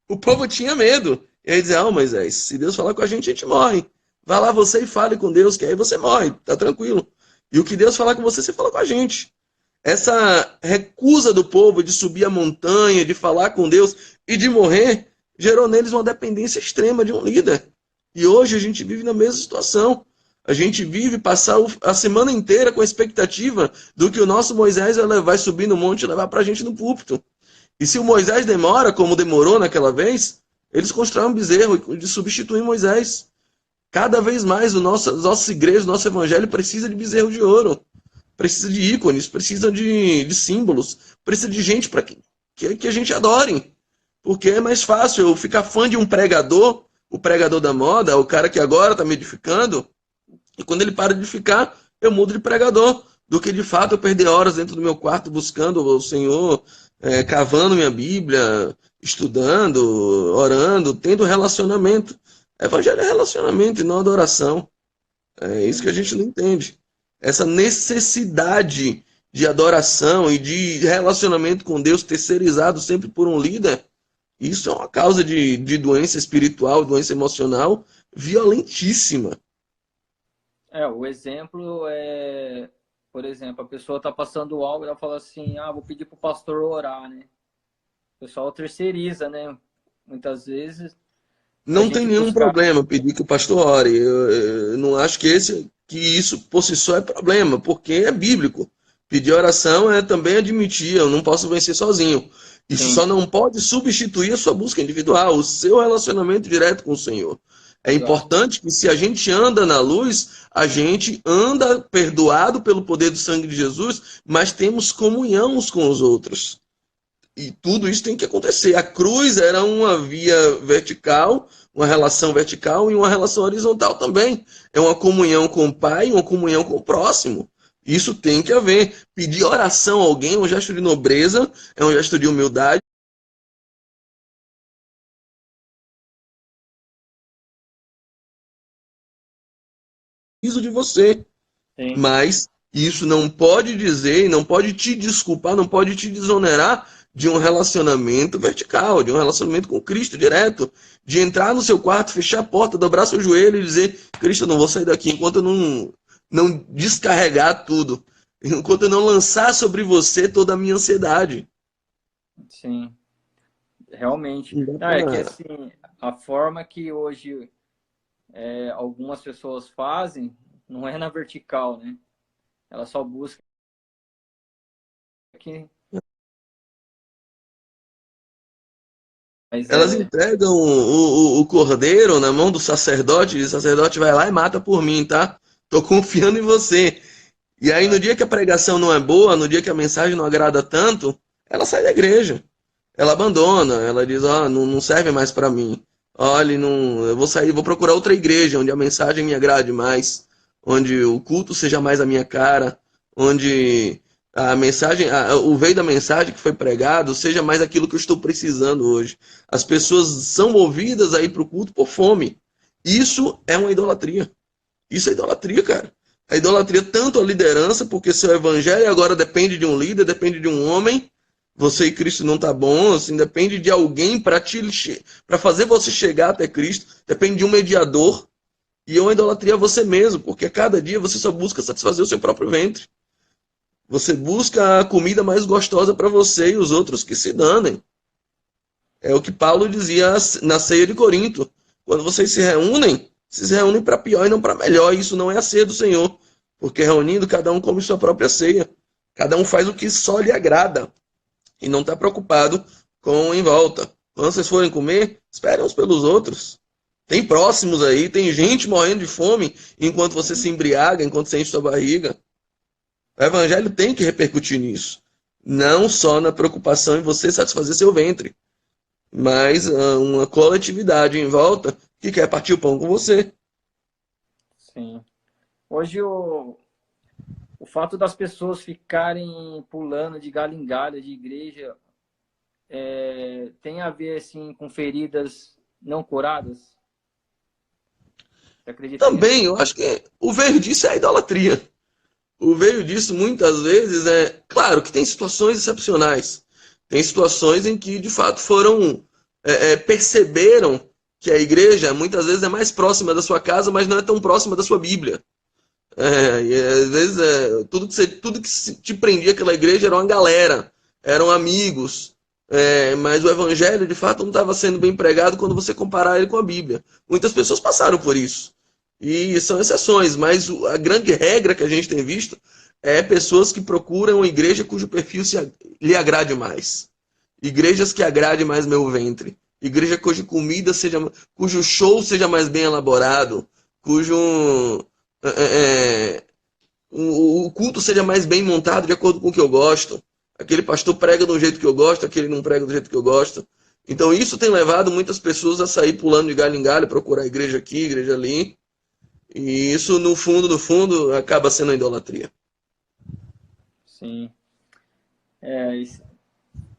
O povo tinha medo. E aí dizia: Moisés, se Deus falar com a gente morre. Vá lá você e fale com Deus, que aí você morre, tá tranquilo. E o que Deus falar com você, você fala com a gente. Essa recusa do povo de subir a montanha, de falar com Deus e de morrer, gerou neles uma dependência extrema de um líder. E hoje a gente vive na mesma situação. A gente vive passar a semana inteira com a expectativa do que o nosso Moisés vai subir no monte e levar para a gente no púlpito. E se o Moisés demora, como demorou naquela vez, eles constroem um bezerro de substituir Moisés. Cada vez mais as nossas igrejas, o nosso evangelho precisa de bezerro de ouro. Precisa de ícones, precisa de símbolos, precisa de gente para que a gente adore. Porque é mais fácil eu ficar fã de um pregador, o pregador da moda, o cara que agora está me edificando, e quando ele para de edificar, eu mudo de pregador, do que de fato eu perder horas dentro do meu quarto buscando o Senhor, cavando minha Bíblia, estudando, orando, tendo relacionamento. Evangelho é relacionamento e não adoração. É isso que a gente não entende. Essa necessidade de adoração e de relacionamento com Deus terceirizado sempre por um líder, isso é uma causa de doença espiritual, doença emocional violentíssima. O exemplo é, por exemplo, a pessoa está passando algo e ela fala assim, vou pedir para o pastor orar, né? O pessoal terceiriza, né? Muitas vezes a Não tem gente nenhum buscar. problema pedir que o pastor ore. Eu não acho que isso por si só é problema, porque é bíblico. Pedir oração é também admitir, eu não posso vencer sozinho. Isso Sim, só não pode substituir a sua busca individual, o seu relacionamento direto com o Senhor. É exato. importante que se a gente anda na luz, a gente anda perdoado pelo poder do sangue de Jesus, mas temos comunhão uns com os outros. E tudo isso tem que acontecer. A cruz era uma via vertical, uma relação vertical e uma relação horizontal também. É uma comunhão com o Pai, uma comunhão com o próximo. Isso tem que haver. Pedir oração a alguém é um gesto de nobreza, é um gesto de humildade. Preciso de você. Sim, Mas isso não pode dizer, não pode te desculpar, não pode te desonerar de um relacionamento vertical, de um relacionamento com Cristo direto, de entrar no seu quarto, fechar a porta, dobrar seu joelho e dizer: Cristo, eu não vou sair daqui enquanto eu não descarregar tudo, enquanto eu não lançar sobre você toda a minha ansiedade. sim, realmente. Não dá Não, é que pra... assim, a forma que hoje algumas pessoas fazem não é na vertical, né? Ela só busca que. Mas Elas entregam o cordeiro na mão do sacerdote, e o sacerdote vai lá e mata por mim, tá? Tô confiando em você. E aí, no dia que a pregação não é boa, no dia que a mensagem não agrada tanto, ela sai da igreja. Ela abandona, ela diz: não serve mais para mim. Olha, não, eu vou sair, vou procurar outra igreja onde a mensagem me agrade mais, onde o culto seja mais a minha cara, onde a mensagem, o veio da mensagem que foi pregado seja mais aquilo que eu estou precisando hoje. As pessoas são movidas a ir para o culto por fome. Isso é uma idolatria. Isso é idolatria, cara. A idolatria tanto a liderança, porque seu evangelho agora depende de um líder, depende de um homem. Você e Cristo não tá bom, assim, depende de alguém para fazer você chegar até Cristo, depende de um mediador. E é uma idolatria a você mesmo, porque a cada dia você só busca satisfazer o seu próprio ventre. Você busca a comida mais gostosa para você e os outros que se danem. É o que Paulo dizia na ceia de Corinto. Quando vocês se reúnem para pior e não para melhor. E isso não é a ceia do Senhor. Porque reunindo, cada um come sua própria ceia. Cada um faz o que só lhe agrada. E não está preocupado com o em volta. Quando vocês forem comer, esperem uns pelos outros. Tem próximos aí, tem gente morrendo de fome enquanto você se embriaga, enquanto você enche sua barriga. O evangelho tem que repercutir nisso. Não só na preocupação em você satisfazer seu ventre, mas uma coletividade em volta que quer partir o pão com você. sim. Hoje o fato das pessoas ficarem pulando de galho em galho de igreja tem a ver assim com feridas não curadas? Você acredita nisso? Também, eu acho que o veio disso é a idolatria. O veio disso, muitas vezes, claro que tem situações excepcionais. Tem situações em que, de fato, perceberam que a igreja, muitas vezes, é mais próxima da sua casa, mas não é tão próxima da sua Bíblia. E às vezes, tudo que te prendia aquela igreja era uma galera, eram amigos. Mas o evangelho, de fato, não estava sendo bem pregado quando você comparar ele com a Bíblia. Muitas pessoas passaram por isso. E são exceções, mas a grande regra que a gente tem visto é pessoas que procuram uma igreja cujo perfil lhe agrade mais. Igrejas que agrade mais meu ventre. Igreja cuja comida cujo show seja mais bem elaborado, cujo o culto seja mais bem montado de acordo com o que eu gosto. Aquele pastor prega do jeito que eu gosto, aquele não prega do jeito que eu gosto. Então isso tem levado muitas pessoas a sair pulando de galho em galho, procurar igreja aqui, igreja ali. E isso, no fundo, acaba sendo a idolatria. Sim.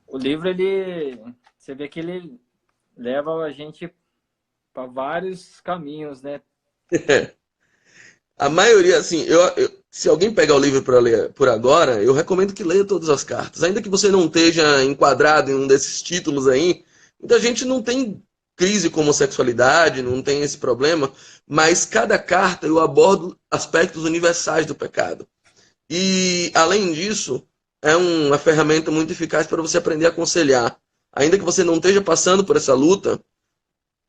O livro, você vê que ele leva a gente para vários caminhos, né? A maioria, assim, se alguém pegar o livro para ler por agora, eu recomendo que leia todas as cartas. Ainda que você não esteja enquadrado em um desses títulos aí, muita gente não tem crise com homossexualidade, não tem esse problema, mas cada carta eu abordo aspectos universais do pecado. E, além disso, é uma ferramenta muito eficaz para você aprender a aconselhar. Ainda que você não esteja passando por essa luta,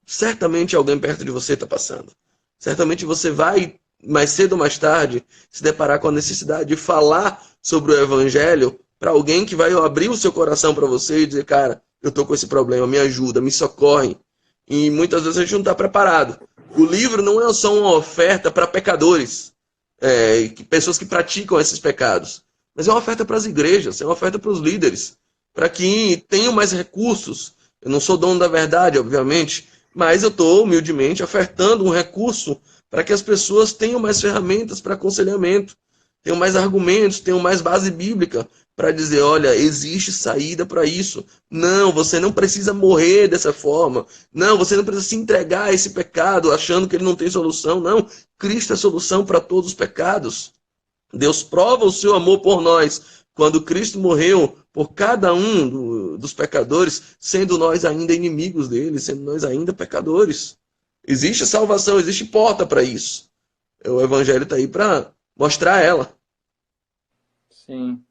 certamente alguém perto de você está passando. Certamente você vai, mais cedo ou mais tarde, se deparar com a necessidade de falar sobre o evangelho para alguém que vai abrir o seu coração para você e dizer, cara, eu estou com esse problema, me ajuda, me socorre. E muitas vezes a gente não está preparado. O livro não é só uma oferta para pecadores, pessoas que praticam esses pecados, mas é uma oferta para as igrejas, é uma oferta para os líderes, para que tenham mais recursos. Eu não sou dono da verdade, obviamente, mas eu estou humildemente ofertando um recurso para que as pessoas tenham mais ferramentas para aconselhamento, tenham mais argumentos, tenham mais base bíblica para dizer, olha, existe saída para isso. Não, você não precisa morrer dessa forma. Não, você não precisa se entregar a esse pecado achando que ele não tem solução. Não, Cristo é a solução para todos os pecados. Deus prova o seu amor por nós quando Cristo morreu por cada um dos pecadores, sendo nós ainda inimigos dele, sendo nós ainda pecadores. Existe salvação, existe porta para isso. O evangelho está aí para mostrar ela. Sim.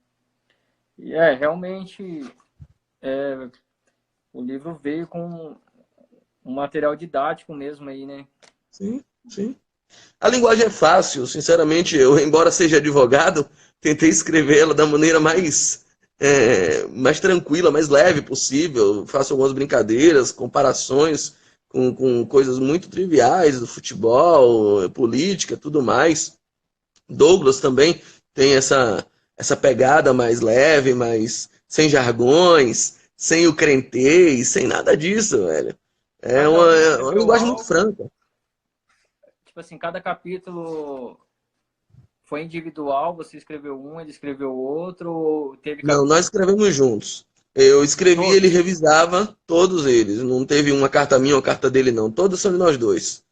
E realmente o livro veio com um material didático mesmo aí, né? Sim, sim. A linguagem é fácil, sinceramente, eu, embora seja advogado, tentei escrevê-la da maneira mais tranquila, mais leve possível. Faço algumas brincadeiras, comparações com coisas muito triviais do futebol, política, tudo mais. Douglas também tem essa pegada mais leve, mais sem jargões, sem o crentez, sem nada disso, velho. É uma linguagem muito franca. Tipo assim, cada capítulo foi individual, você escreveu um, ele escreveu outro, ou teve Não, nós escrevemos juntos. Eu escrevi e todos? ele revisava todos eles. Não teve uma carta minha ou uma carta dele, não. Todas são de nós dois.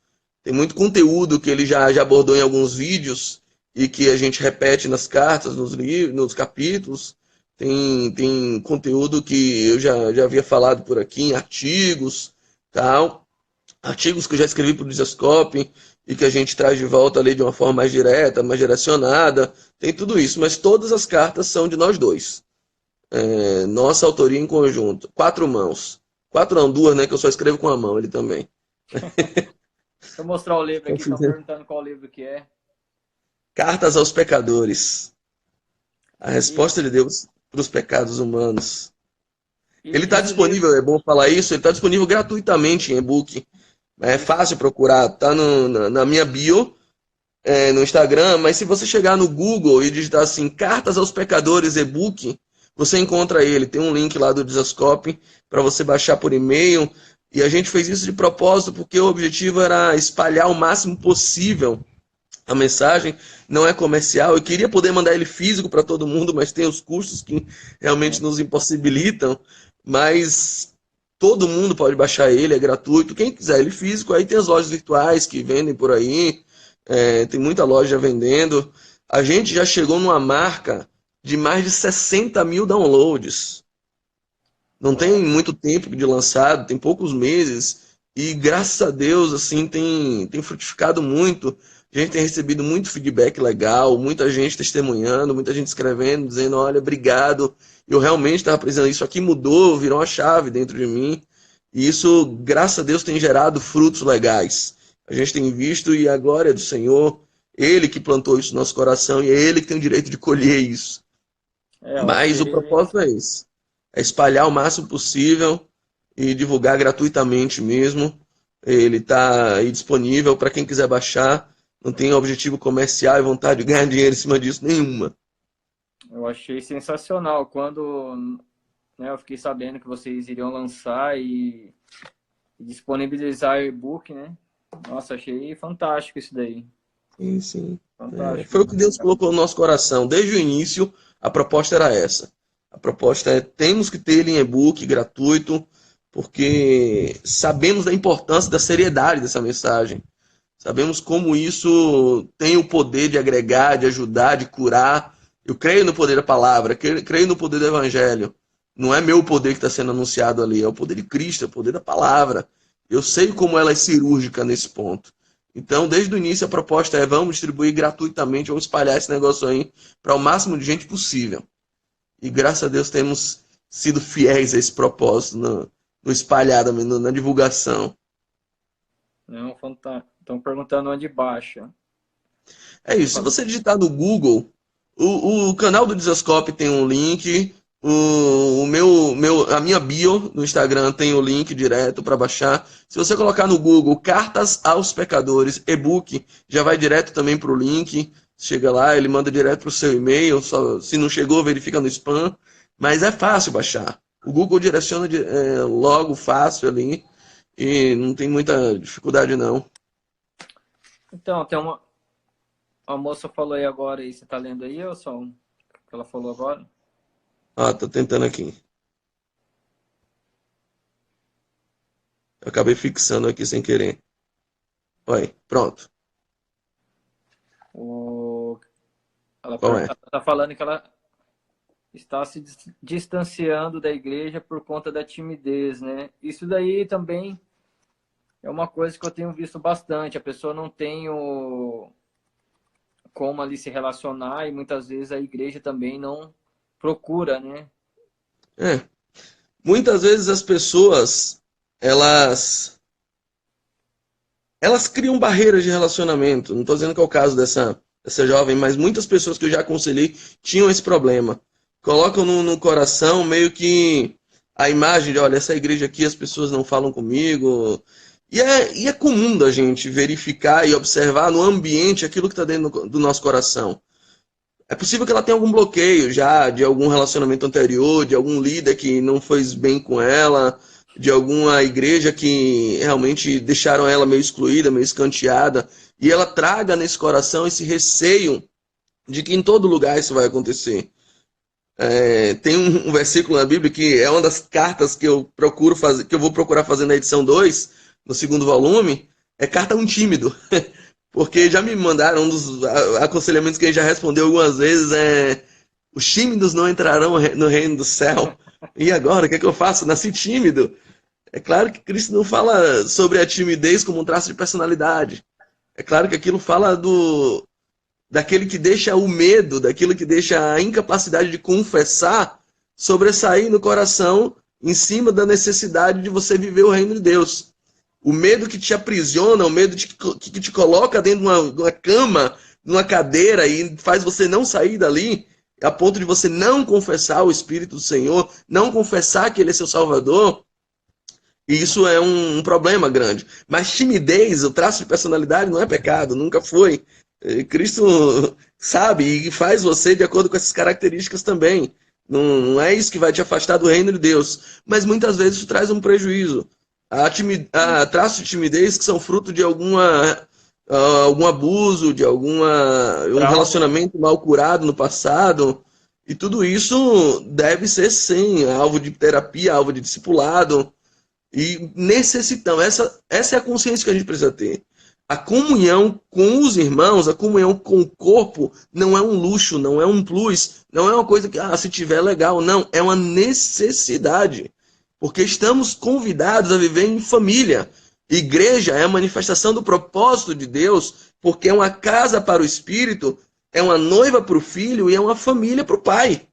Tem muito conteúdo que ele já abordou em alguns vídeos e que a gente repete nas cartas, nos livros, nos capítulos. Tem conteúdo que eu já havia falado por aqui em artigos, tal. Artigos que eu já escrevi para o Dizascope e que a gente traz de volta ali de uma forma mais direta, mais direcionada. Tem tudo isso, mas todas as cartas são de nós dois. Nossa autoria em conjunto. 4 mãos. 4 não, 2, né? Que eu só escrevo com a mão, ele também. Deixa eu mostrar o livro aqui, estão perguntando qual livro que é. Cartas aos Pecadores. A resposta de Deus para os pecados humanos. Ele está disponível, é bom falar isso, ele está disponível gratuitamente em e-book. É fácil procurar, tá na minha bio, no Instagram, mas se você chegar no Google e digitar assim, Cartas aos Pecadores e-book, você encontra ele. Tem um link lá do Dizascope para você baixar por e-mail. E a gente fez isso de propósito porque o objetivo era espalhar o máximo possível a mensagem, não é comercial. Eu queria poder mandar ele físico para todo mundo, mas tem os custos que realmente nos impossibilitam. Mas todo mundo pode baixar ele, é gratuito. Quem quiser ele físico, aí tem as lojas virtuais que vendem por aí. Tem muita loja vendendo. A gente já chegou numa marca de mais de 60 mil downloads. Não tem muito tempo de lançado, tem poucos meses. E graças a Deus, assim, tem frutificado muito. A gente tem recebido muito feedback legal, muita gente testemunhando, muita gente escrevendo, dizendo, olha, obrigado, eu realmente estava precisando, isso aqui mudou, virou uma chave dentro de mim. E isso, graças a Deus, tem gerado frutos legais. A gente tem visto e a glória do Senhor, Ele que plantou isso no nosso coração e é Ele que tem o direito de colher isso. Eu Mas o achei. propósito é esse, é espalhar o máximo possível e divulgar gratuitamente mesmo. Ele está aí disponível para quem quiser baixar. Não tem objetivo comercial e vontade de ganhar dinheiro em cima disso nenhuma. Eu achei sensacional quando, né, eu fiquei sabendo que vocês iriam lançar e disponibilizar e-book, né? Nossa, achei fantástico isso daí. Sim, sim. Fantástico. Foi o que Deus colocou no nosso coração. Desde o início, a proposta era essa. A proposta é, temos que ter ele em e-book gratuito, porque sabemos da importância, da seriedade dessa mensagem. Sabemos como isso tem o poder de agregar, de ajudar, de curar. Eu creio no poder da palavra, creio no poder do evangelho. Não é meu poder que está sendo anunciado ali, é o poder de Cristo, é o poder da palavra. Eu sei como ela é cirúrgica nesse ponto. Então, desde o início, a proposta é vamos distribuir gratuitamente, vamos espalhar esse negócio aí para o máximo de gente possível. E graças a Deus temos sido fiéis a esse propósito no espalhar, na divulgação. Não, fantástico. Estão perguntando onde baixa. É isso. Se você digitar no Google, o canal do Dizascope tem um link. A minha bio no Instagram tem o link direto para baixar. Se você colocar no Google Cartas aos Pecadores, e-book, já vai direto também para o link. Chega lá, ele manda direto para o seu e-mail. Se não chegou, verifica no spam. Mas é fácil baixar. O Google direciona logo, fácil ali. E não tem muita dificuldade, não. Então, tem a moça falou aí agora, e você tá lendo aí ou só o que ela falou agora? Ah, tô tentando aqui. Eu acabei fixando aqui sem querer. Oi, pronto. Ela Qual é? tá falando que ela está se distanciando da igreja por conta da timidez, né? Isso daí também é uma coisa que eu tenho visto bastante. A pessoa não tem como ali se relacionar e muitas vezes a igreja também não procura, né? Muitas vezes as pessoas, elas criam barreiras de relacionamento. Não estou dizendo que é o caso dessa jovem, mas muitas pessoas que eu já aconselhei tinham esse problema. Colocam no coração meio que a imagem de, olha, essa igreja aqui as pessoas não falam comigo. E é comum da gente verificar e observar no ambiente aquilo que está dentro do nosso coração. É possível que ela tenha algum bloqueio já de algum relacionamento anterior, de algum líder que não foi bem com ela, de alguma igreja que realmente deixaram ela meio excluída, meio escanteada, e ela traga nesse coração esse receio de que em todo lugar isso vai acontecer. Tem um versículo na Bíblia que é uma das cartas que eu procuro fazer, que eu vou procurar fazer na edição 2, no segundo volume, é carta a um tímido. Porque já me mandaram, um dos aconselhamentos que a gente já respondeu algumas vezes os tímidos não entrarão no reino do céu. E agora, o que é que eu faço? Nasci tímido. É claro que Cristo não fala sobre a timidez como um traço de personalidade. É claro que aquilo fala daquele que deixa o medo, daquilo que deixa a incapacidade de confessar sobressair no coração em cima da necessidade de você viver o reino de Deus. O medo que te aprisiona, o medo que te coloca dentro de uma cama, numa cadeira e faz você não sair dali, a ponto de você não confessar o Espírito do Senhor, não confessar que Ele é seu Salvador. E isso é um problema grande. Mas timidez, o traço de personalidade, não é pecado, nunca foi. Cristo sabe e faz você de acordo com essas características também. Não é isso que vai te afastar do reino de Deus. Mas muitas vezes isso traz um prejuízo. Há traços de timidez que são fruto de alguma algum abuso, de um Trauma. relacionamento mal curado no passado. E tudo isso deve ser, sim, alvo de terapia, alvo de discipulado. E necessitamos, essa é a consciência que a gente precisa ter. A comunhão com os irmãos, a comunhão com o corpo, não é um luxo, não é um plus, não é uma coisa que, se tiver legal, não, é uma necessidade. Porque estamos convidados a viver em família. Igreja é a manifestação do propósito de Deus, porque é uma casa para o espírito, é uma noiva para o filho e é uma família para o pai.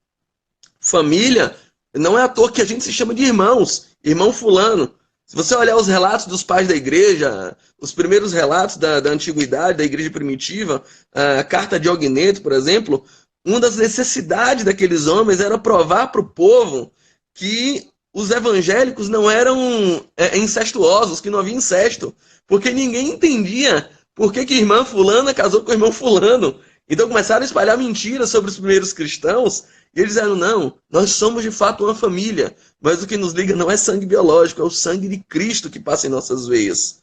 Família não é à toa que a gente se chama de irmãos, irmão fulano. Se você olhar os relatos dos pais da igreja, os primeiros relatos da antiguidade, da igreja primitiva, a carta de Ogneto, por exemplo, uma das necessidades daqueles homens era provar para o povo que os evangélicos não eram incestuosos, que não havia incesto, porque ninguém entendia por que irmã fulana casou com o irmão fulano. Então começaram a espalhar mentiras sobre os primeiros cristãos, e eles disseram, não, nós somos de fato uma família, mas o que nos liga não é sangue biológico, é o sangue de Cristo que passa em nossas veias.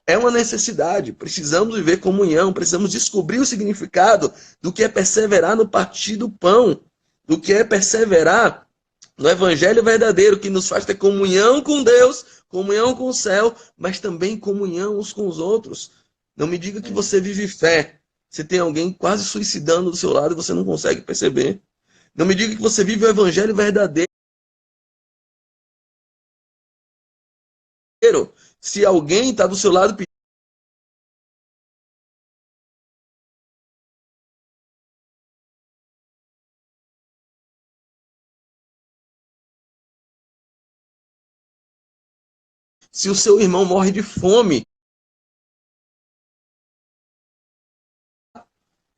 É uma necessidade, precisamos viver comunhão, precisamos descobrir o significado do que é perseverar no partir do pão, do que é perseverar no evangelho verdadeiro, que nos faz ter comunhão com Deus, comunhão com o céu, mas também comunhão uns com os outros. Não me diga que você vive fé. Você tem alguém quase suicidando do seu lado e você não consegue perceber. Não me diga que você vive o evangelho verdadeiro. Se alguém está do seu lado, se o seu irmão morre de fome,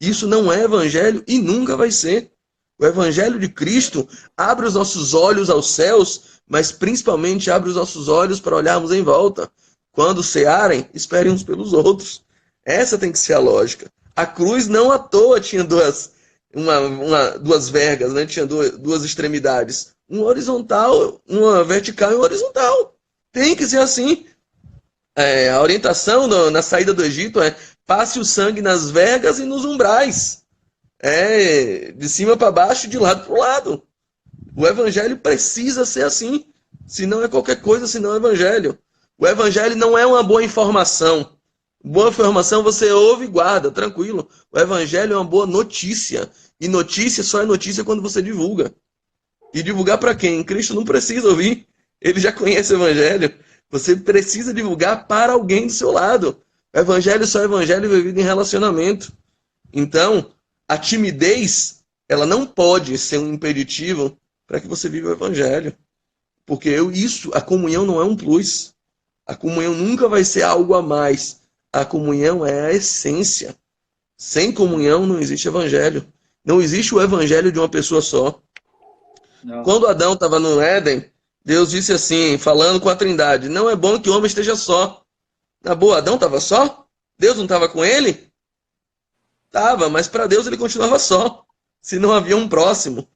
isso não é evangelho e nunca vai ser. O evangelho de Cristo abre os nossos olhos aos céus, mas principalmente abre os nossos olhos para olharmos em volta. Quando cearem, esperem uns pelos outros. Essa tem que ser a lógica. A cruz não à toa tinha duas vergas, né? Tinha duas extremidades. Uma horizontal, uma vertical e uma horizontal. Tem que ser assim. A orientação na saída do Egito é passe o sangue nas vergas e nos umbrais. De cima para baixo, de lado para o lado. O evangelho precisa ser assim. Se não é qualquer coisa, senão é evangelho. O evangelho não é uma boa informação. Boa informação você ouve e guarda, tranquilo. O evangelho é uma boa notícia. E notícia só é notícia quando você divulga. E divulgar para quem? Cristo não precisa ouvir. Ele já conhece o evangelho. Você precisa divulgar para alguém do seu lado. O evangelho só é evangelho vivido em relacionamento. Então, a timidez, ela não pode ser um impeditivo para que você viva o evangelho. Porque a comunhão não é um plus. A comunhão nunca vai ser algo a mais. A comunhão é a essência. Sem comunhão não existe evangelho. Não existe o evangelho de uma pessoa só. Não. Quando Adão estava no Éden, Deus disse assim, falando com a Trindade, não é bom que o homem esteja só. Na boa, Adão estava só? Deus não estava com ele? Tava, mas para Deus ele continuava só. Se não havia um próximo.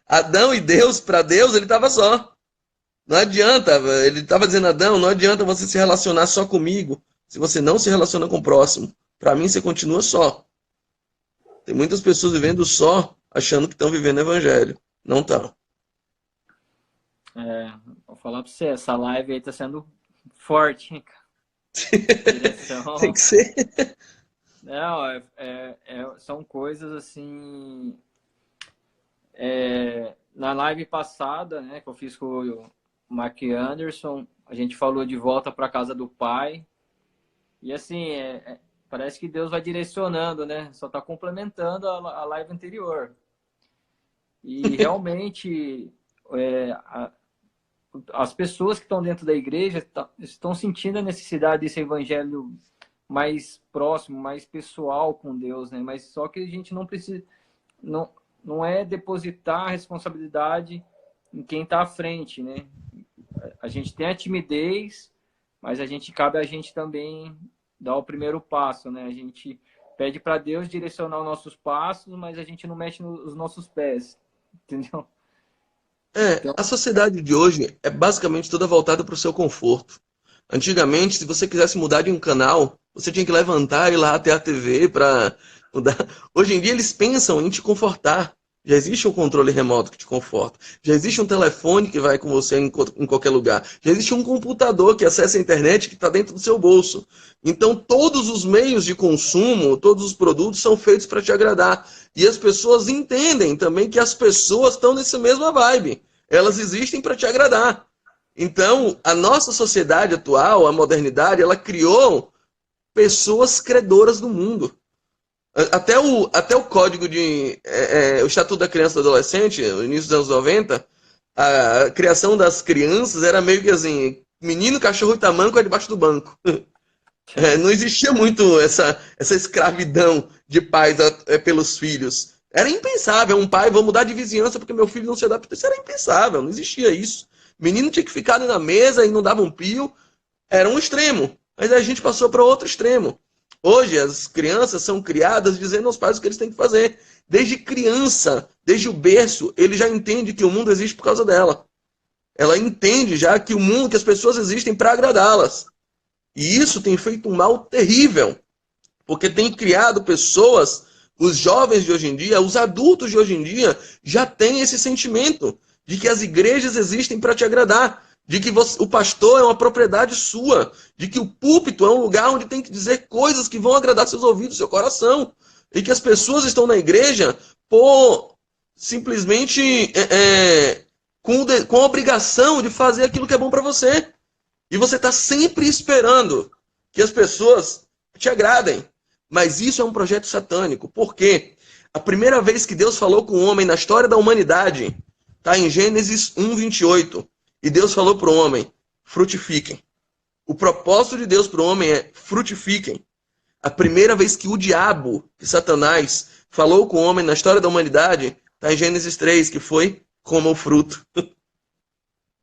Adão e Deus, para Deus, ele estava só. Não adianta, ele estava dizendo, Adão, não adianta você se relacionar só comigo, se você não se relaciona com o próximo. Para mim, você continua só. Tem muitas pessoas vivendo só, achando que estão vivendo o evangelho. Não estão. Vou falar para você, essa live aí tá sendo forte, hein, cara? Direção. Tem que ser. Não, são coisas assim. Na live passada, né, que eu fiz com o Mark Anderson, a gente falou de volta para casa do pai. E assim, parece que Deus vai direcionando, né? Só está complementando a live anterior. E realmente, as pessoas que estão dentro da igreja estão sentindo a necessidade desse evangelho mais próximo, mais pessoal com Deus, né? Mas só que a gente não precisa, não é depositar a responsabilidade em quem está à frente, né? A gente tem a timidez, mas cabe a gente também dar o primeiro passo, né? A gente pede para Deus direcionar os nossos passos, mas a gente não mexe nos nossos pés, entendeu? Então, A sociedade de hoje é basicamente toda voltada para o seu conforto. Antigamente, se você quisesse mudar de um canal, Você tinha que levantar e ir lá até a TV para mudar. Hoje em dia eles pensam em te confortar. Já existe um controle remoto que te conforta. Já existe um telefone que vai com você em qualquer lugar. Já existe um computador que acessa a internet que está dentro do seu bolso. Então, todos os meios de consumo, todos os produtos são feitos para te agradar. E as pessoas entendem também que as pessoas estão nessa mesma vibe. Elas existem para te agradar. Então, a nossa sociedade atual, a modernidade, ela criou pessoas credoras do mundo. Até o código o Estatuto da Criança e do Adolescente, no início dos anos 90, a criação das crianças era meio que assim, menino, cachorro e tamanco é debaixo do banco. Não existia muito essa escravidão de pais pelos filhos. Era impensável, um pai, vou mudar de vizinhança porque meu filho não se adapta. Isso era impensável, não existia isso. Menino tinha que ficar ali na mesa e não dava um pio. Era um extremo. Mas a gente passou para outro extremo. Hoje as crianças são criadas dizendo aos pais o que eles têm que fazer. Desde criança, desde o berço, ele já entende que o mundo existe por causa dela. Ela entende já que o mundo, que as pessoas existem para agradá-las. E isso tem feito um mal terrível, porque tem criado pessoas, os jovens de hoje em dia, os adultos de hoje em dia, já têm esse sentimento de que as igrejas existem para te agradar, de que o pastor é uma propriedade sua, de que o púlpito é um lugar onde tem que dizer coisas que vão agradar seus ouvidos, seu coração, e que as pessoas estão na igreja por simplesmente com a obrigação de fazer aquilo que é bom para você. E você está sempre esperando que as pessoas te agradem. Mas isso é um projeto satânico. Por quê? A primeira vez que Deus falou com o homem na história da humanidade está em Gênesis 1:28. E Deus falou para o homem, frutifiquem. O propósito de Deus para o homem é frutifiquem. A primeira vez que o diabo, que Satanás, falou com o homem na história da humanidade está em Gênesis 3, que foi coma o fruto.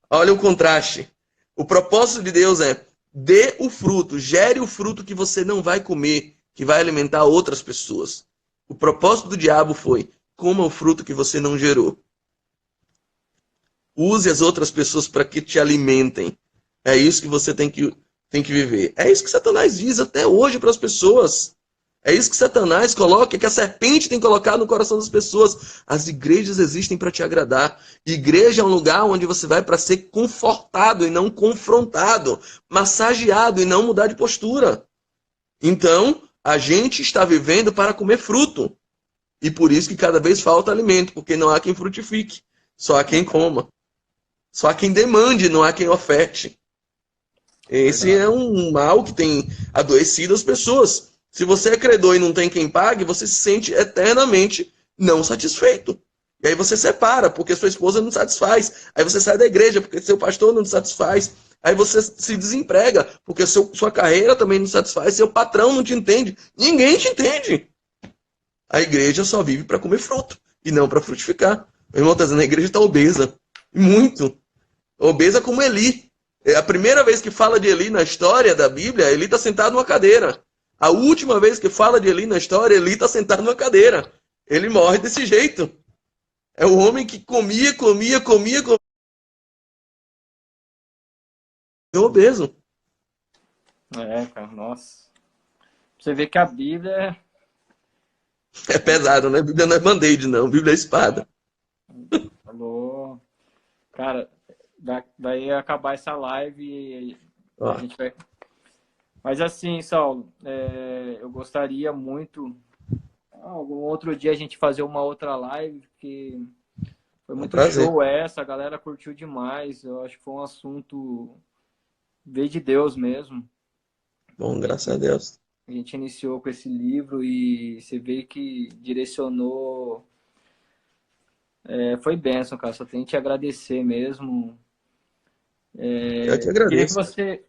Olha o contraste. O propósito de Deus é dê o fruto, gere o fruto que você não vai comer, que vai alimentar outras pessoas. O propósito do diabo foi coma o fruto que você não gerou. Use as outras pessoas para que te alimentem. É isso que você tem que viver. É isso que Satanás diz até hoje para as pessoas. É isso que Satanás coloca, que a serpente tem colocado no coração das pessoas. As igrejas existem para te agradar. Igreja é um lugar onde você vai para ser confortado e não confrontado, massageado e não mudar de postura. Então, a gente está vivendo para comer fruto. E por isso que cada vez falta alimento, porque não há quem frutifique, só há quem coma. Só há quem demande, não há quem oferte. Esse é um mal que tem adoecido as pessoas. Se você é credor e não tem quem pague, você se sente eternamente não satisfeito. E aí você separa, porque sua esposa não satisfaz. Aí você sai da igreja, porque seu pastor não te satisfaz. Aí você se desemprega, porque sua carreira também não satisfaz. Seu patrão não te entende. Ninguém te entende. A igreja só vive para comer fruto e não para frutificar. O irmão está dizendo, a igreja está obesa. Muito. Obesa como Eli. É a primeira vez que fala de Eli na história da Bíblia, Eli está sentado numa cadeira. A última vez que fala de Eli na história, Eli está sentado numa cadeira. Ele morre desse jeito. É o homem que comia. É obeso. É, cara, nossa. Você vê que a Bíblia É pesado, né? A Bíblia não é band-aid, não. A Bíblia é espada. falou. Cara, vai acabar essa live e Ó, a gente vai. Mas assim, Saulo, eu gostaria muito, algum outro dia a gente fazer uma outra live, porque foi é um muito prazer. show essa, a galera curtiu demais. Eu acho que foi um assunto veio de Deus mesmo. Bom, graças a Deus. A gente iniciou com esse livro e você vê que direcionou. Foi bênção, cara. Só tenho que te agradecer mesmo. Eu que Queria que agradeço. você